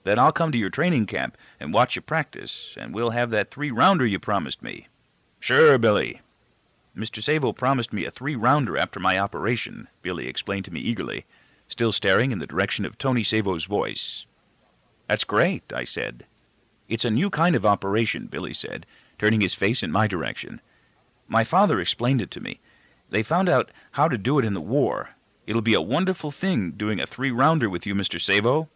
"Then I'll come to your training camp and watch you practice, and we'll have that 3-rounder you promised me." "Sure, Billy." "Mr. Savo promised me a 3-rounder after my operation," Billy explained to me eagerly, still staring in the direction of Tony Savo's voice. "That's great," I said. "It's a new kind of operation," Billy said, turning his face in my direction. "My father explained it to me. They found out how to do it in the war. It'll be a wonderful thing doing a 3-rounder with you, Mr. Savo."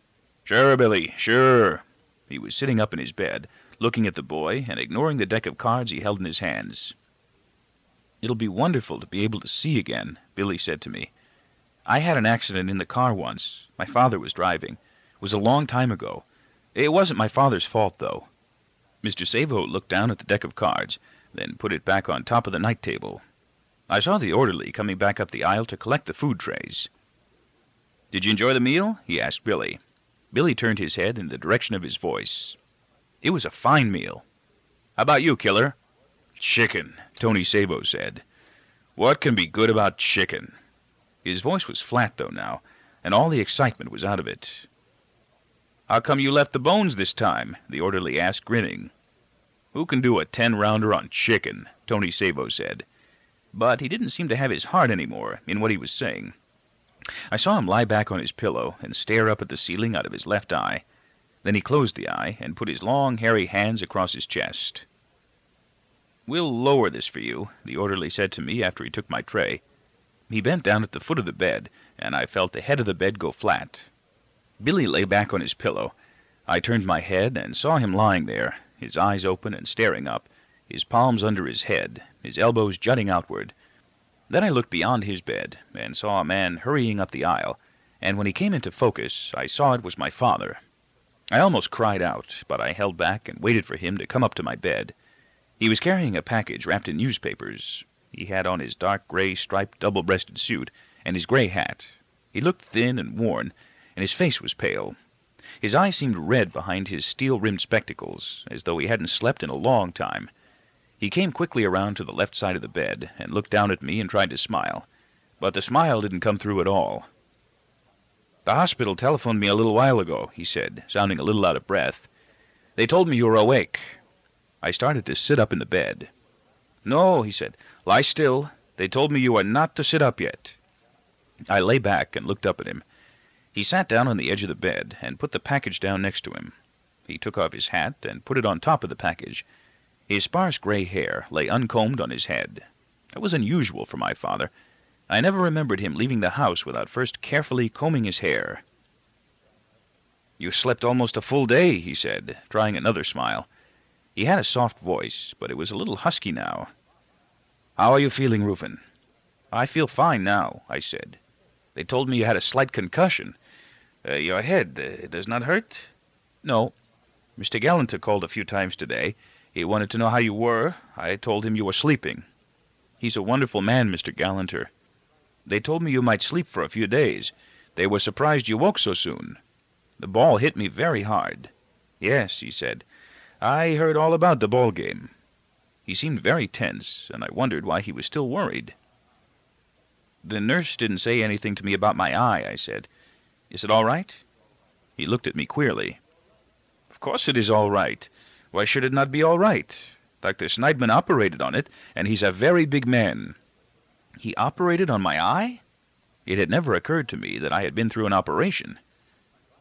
"Sure, Billy, sure." He was sitting up in his bed, looking at the boy and ignoring the deck of cards he held in his hands. "It'll be wonderful to be able to see again," Billy said to me. "I had an accident in the car once. My father was driving. It was a long time ago. It wasn't my father's fault, though." Mr. Savo looked down at the deck of cards, then put it back on top of the night table. I saw the orderly coming back up the aisle to collect the food trays. "Did you enjoy the meal?" he asked Billy. Billy turned his head in the direction of his voice. "It was a fine meal." "How about you, Killer?" "Chicken," Tony Savo said. "What can be good about chicken?" His voice was flat, though, now, and all the excitement was out of it. "How come you left the bones this time?" the orderly asked, grinning. "Who can do a 10-rounder on chicken?" Tony Savo said. But he didn't seem to have his heart anymore in what he was saying. I saw him lie back on his pillow and stare up at the ceiling out of his left eye. Then he closed the eye and put his long, hairy hands across his chest. "We'll lower this for you," the orderly said to me after he took my tray. He bent down at the foot of the bed, and I felt the head of the bed go flat. Billy lay back on his pillow. I turned my head and saw him lying there, his eyes open and staring up, his palms under his head, his elbows jutting outward. Then I looked beyond his bed and saw a man hurrying up the aisle, and when he came into focus, I saw it was my father. I almost cried out, but I held back and waited for him to come up to my bed. He was carrying a package wrapped in newspapers. He had on his dark gray striped double-breasted suit and his gray hat. He looked thin and worn, and his face was pale. His eyes seemed red behind his steel-rimmed spectacles, as though he hadn't slept in a long time. He came quickly around to the left side of the bed and looked down at me and tried to smile. But the smile didn't come through at all. "The hospital telephoned me a little while ago," he said, sounding a little out of breath. "They told me you were awake." I started to sit up in the bed. "No," he said. "Lie still. They told me you are not to sit up yet." I lay back and looked up at him. He sat down on the edge of the bed and put the package down next to him. He took off his hat and put it on top of the package. His sparse gray hair lay uncombed on his head. That was unusual for my father. I never remembered him leaving the house without first carefully combing his hair. "You slept almost a full day," he said, trying another smile. He had a soft voice, but it was a little husky now. "How are you feeling, Reuben?" "I feel fine now," I said. "They told me you had a slight concussion. Your head does not hurt?" "No. Mr. Gallanter called a few times today. He wanted to know how you were. I told him you were sleeping." "He's a wonderful man, Mr. Gallanter." "They told me you might sleep for a few days. They were surprised you woke so soon." "The ball hit me very hard." "Yes," he said. "I heard all about the ball game." He seemed very tense, and I wondered why he was still worried. "The nurse didn't say anything to me about my eye," I said. "Is it all right?" He looked at me queerly. "Of course it is all right. Why should it not be all right? Dr. Sneidman operated on it, and he's a very big man." "He operated on my eye?" It had never occurred to me that I had been through an operation.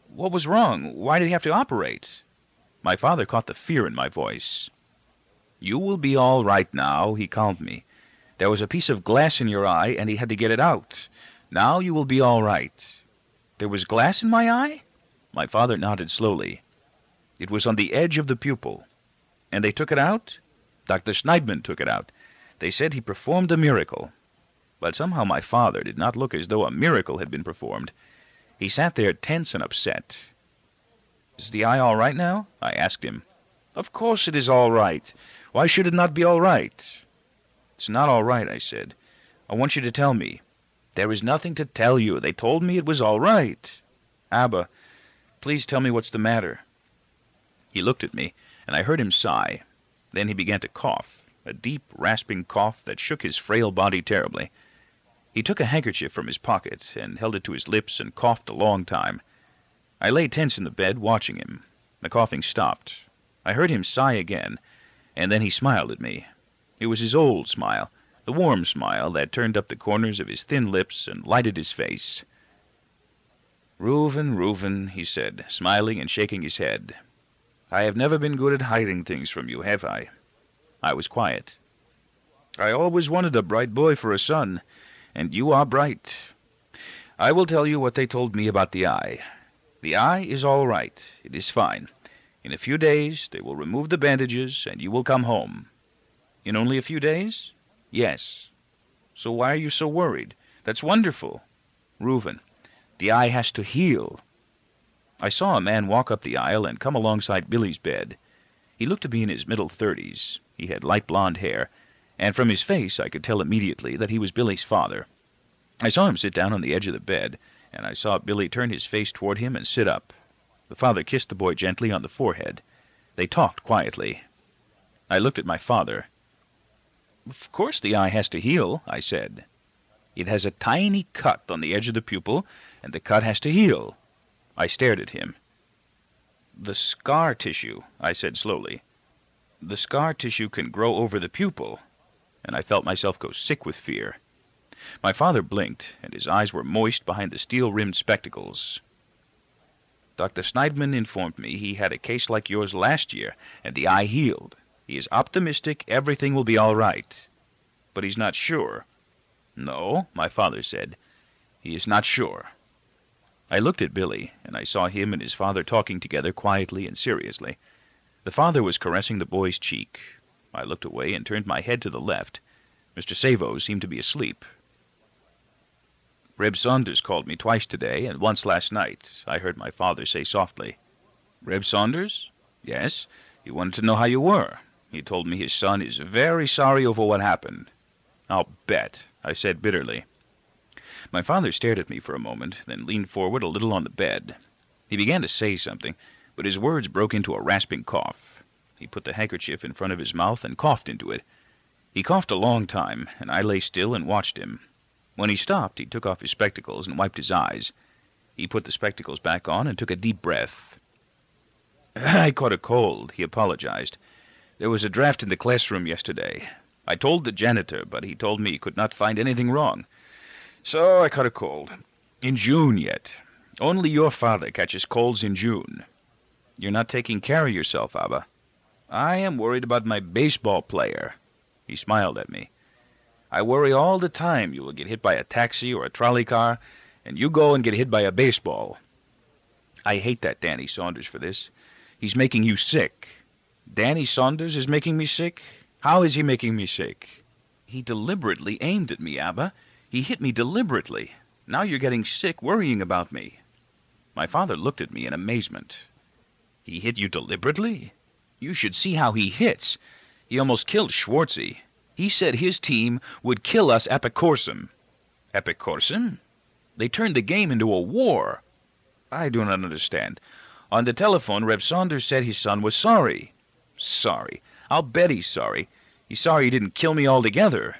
"What was wrong? Why did he have to operate?" My father caught the fear in my voice. "You will be all right now," he calmed me. "There was a piece of glass in your eye, and he had to get it out. Now you will be all right." "There was glass in my eye?" My father nodded slowly. "It was on the edge of the pupil." "And they took it out?" "Dr. Sneidman took it out. They said he performed a miracle." But somehow my father did not look as though a miracle had been performed. He sat there tense and upset. "Is the eye all right now?" I asked him. "Of course it is all right. Why should it not be all right?" "It's not all right," I said. "I want you to tell me." "There is nothing to tell you. They told me it was all right." "Abba, please tell me what's the matter." He looked at me, and I heard him sigh. Then he began to cough, a deep, rasping cough that shook his frail body terribly. He took a handkerchief from his pocket and held it to his lips and coughed a long time. I lay tense in the bed, watching him. The coughing stopped. I heard him sigh again, and then he smiled at me. It was his old smile, the warm smile that turned up the corners of his thin lips and lighted his face. "Reuben, Reuben," he said, smiling and shaking his head. "I have never been good at hiding things from you, have I?" I was quiet. I always wanted a bright boy for a son, and you are bright. I will tell you what they told me about the eye. The eye is all right. It is fine. In a few days they will remove the bandages, and you will come home. In only a few days? Yes. So why are you so worried? That's wonderful. Reuven, the eye has to heal. I saw a man walk up the aisle and come alongside Billy's bed. He looked to be in his middle 30s. He had light blonde hair, and from his face I could tell immediately that he was Billy's father. I saw him sit down on the edge of the bed, and I saw Billy turn his face toward him and sit up. The father kissed the boy gently on the forehead. They talked quietly. I looked at my father. Of course the eye has to heal, I said. It has a tiny cut on the edge of the pupil, and the cut has to heal. I stared at him. The scar tissue, I said slowly. The scar tissue can grow over the pupil, and I felt myself go sick with fear. My father blinked, and his eyes were moist behind the steel-rimmed spectacles. Dr. Schneidman informed me he had a case like yours last year, and the eye healed. He is optimistic everything will be all right. But he's not sure. No, my father said. He is not sure. I looked at Billy, and I saw him and his father talking together quietly and seriously. The father was caressing the boy's cheek. I looked away and turned my head to the left. Mr. Savo seemed to be asleep. Reb Saunders called me twice today, and once last night, I heard my father say softly. Reb Saunders? Yes. He wanted to know how you were. He told me his son is very sorry over what happened. I'll bet, I said bitterly. My father stared at me for a moment, then leaned forward a little on the bed. He began to say something, but his words broke into a rasping cough. He put the handkerchief in front of his mouth and coughed into it. He coughed a long time, and I lay still and watched him. When he stopped, he took off his spectacles and wiped his eyes. He put the spectacles back on and took a deep breath. I caught a cold, he apologized. There was a draft in the classroom yesterday. I told the janitor, but he told me he could not find anything wrong. So I caught a cold. In June yet. Only your father catches colds in June. You're not taking care of yourself, Abba. I am worried about my baseball player. He smiled at me. I worry all the time you will get hit by a taxi or a trolley car, and you go and get hit by a baseball. I hate that Danny Saunders for this. He's making you sick. Danny Saunders is making me sick? How is he making me sick? He deliberately aimed at me, Abba. He hit me deliberately. Now you're getting sick worrying about me. My father looked at me in amazement. He hit you deliberately? You should see how he hits. He almost killed Schwartzy. He said his team would kill us Epicorsum. Epicorsum? They turned the game into a war. I do not understand. On the telephone, Reb Saunders said his son was sorry. Sorry? I'll bet he's sorry. He's sorry he didn't kill me altogether.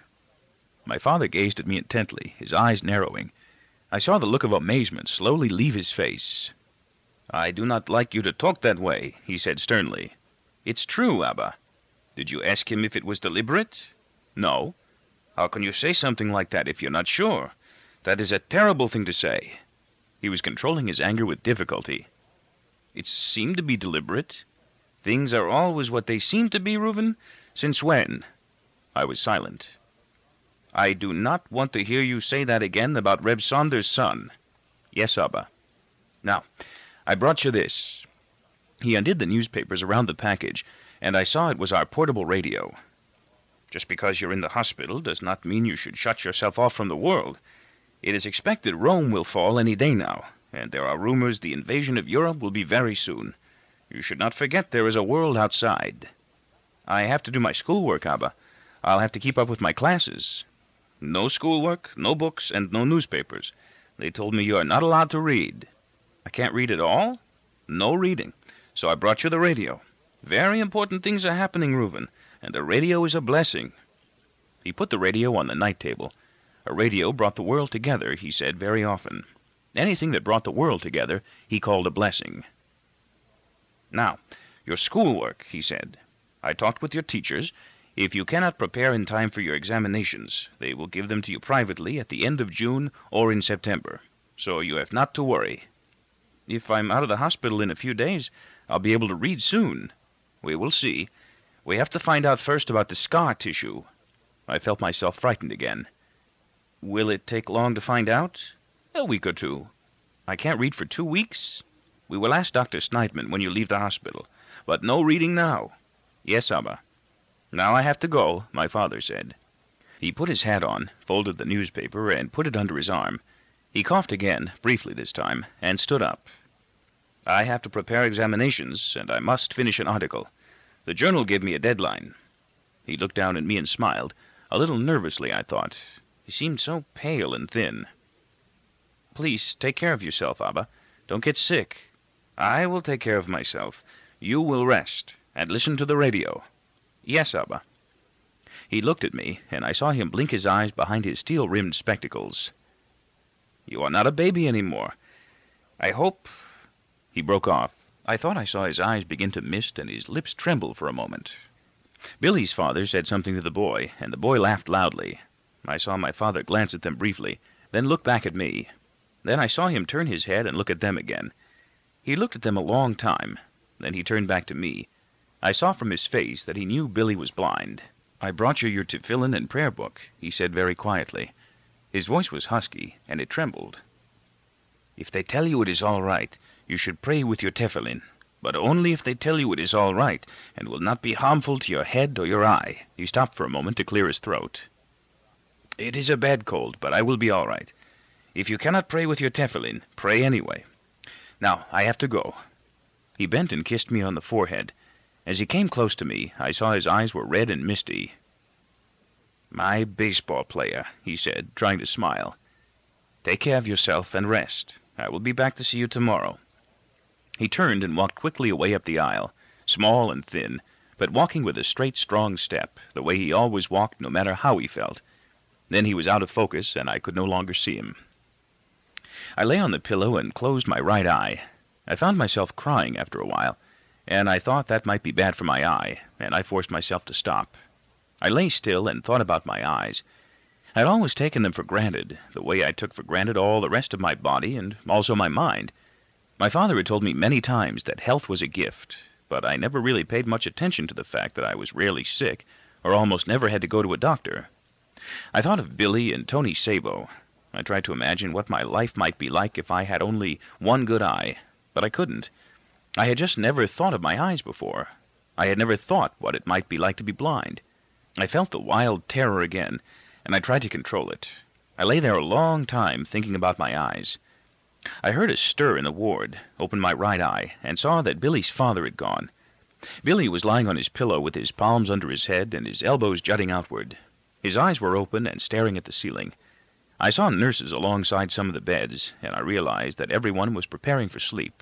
My father gazed at me intently, his eyes narrowing. I saw the look of amazement slowly leave his face. I do not like you to talk that way, he said sternly. It's true, Abba. Did you ask him if it was deliberate? No. How can you say something like that if you're not sure? That is a terrible thing to say. He was controlling his anger with difficulty. It seemed to be deliberate. Things are always what they seem to be, Reuven. Since when? I was silent. I do not want to hear you say that again about Reb Saunders' son. Yes, Abba. Now, I brought you this. He undid the newspapers around the package, and I saw it was our portable radio. Just because you're in the hospital does not mean you should shut yourself off from the world. It is expected Rome will fall any day now, and there are rumors the invasion of Europe will be very soon. You should not forget there is a world outside. I have to do my schoolwork, Abba. I'll have to keep up with my classes. No schoolwork, no books, and no newspapers. They told me you are not allowed to read. I can't read at all? No reading. So I brought you the radio. Very important things are happening, Reuven, and the radio is a blessing. He put the radio on the night table. A radio brought the world together, he said very often. Anything that brought the world together, he called a blessing. Now, your schoolwork, he said. I talked with your teachers. If you cannot prepare in time for your examinations, they will give them to you privately at the end of June or in September. So you have not to worry. If I'm out of the hospital in a few days, I'll be able to read soon. We will see. We have to find out first about the scar tissue. I felt myself frightened again. "Will it take long to find out?" "A week or two." "I can't read for 2 weeks?" "We will ask Dr. Sneidman when you leave the hospital. But no reading now." "Yes, Abba." "Now I have to go," my father said. He put his hat on, folded the newspaper, and put it under his arm. He coughed again, briefly this time, and stood up. "I have to prepare examinations, and I must finish an article. The journal gave me a deadline." He looked down at me and smiled, a little nervously, I thought. He seemed so pale and thin. "Please take care of yourself, Abba. Don't get sick." "I will take care of myself. You will rest, and listen to the radio." "Yes, Abba." He looked at me, and I saw him blink his eyes behind his steel-rimmed spectacles. "You are not a baby anymore. I hope—" He broke off. I thought I saw his eyes begin to mist and his lips tremble for a moment. Billy's father said something to the boy, and the boy laughed loudly. I saw my father glance at them briefly, then look back at me. Then I saw him turn his head and look at them again. He looked at them a long time. Then he turned back to me. I saw from his face that he knew Billy was blind. "I brought you your tefillin and prayer book," he said very quietly. His voice was husky, and it trembled. "If they tell you it is all right, you should pray with your tefillin, but only if they tell you it is all right, and will not be harmful to your head or your eye." He stopped for a moment to clear his throat. "It is a bad cold, but I will be all right. If you cannot pray with your tefillin, pray anyway. Now, I have to go." He bent and kissed me on the forehead. As he came close to me, I saw his eyes were red and misty. "My baseball player," he said, trying to smile. "Take care of yourself and rest. I will be back to see you tomorrow." He turned and walked quickly away up the aisle, small and thin, but walking with a straight, strong step, the way he always walked no matter how he felt. Then he was out of focus, and I could no longer see him. I lay on the pillow and closed my right eye. I found myself crying after a while, and I thought that might be bad for my eye, and I forced myself to stop. I lay still and thought about my eyes. I'd always taken them for granted, the way I took for granted all the rest of my body and also my mind. My father had told me many times that health was a gift, but I never really paid much attention to the fact that I was rarely sick, or almost never had to go to a doctor. I thought of Billy and Tony Sabo. I tried to imagine what my life might be like if I had only one good eye, but I couldn't. I had just never thought of my eyes before. I had never thought what it might be like to be blind. I felt the wild terror again, and I tried to control it. I lay there a long time thinking about my eyes. I heard a stir in the ward, opened my right eye, and saw that Billy's father had gone. Billy was lying on his pillow with his palms under his head and his elbows jutting outward. His eyes were open and staring at the ceiling. I saw nurses alongside some of the beds, and I realized that everyone was preparing for sleep.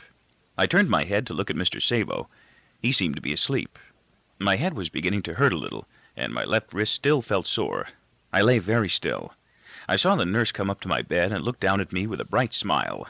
I turned my head to look at Mr. Sabo. He seemed to be asleep. My head was beginning to hurt a little, and my left wrist still felt sore. I lay very still. I saw the nurse come up to my bed and look down at me with a bright smile.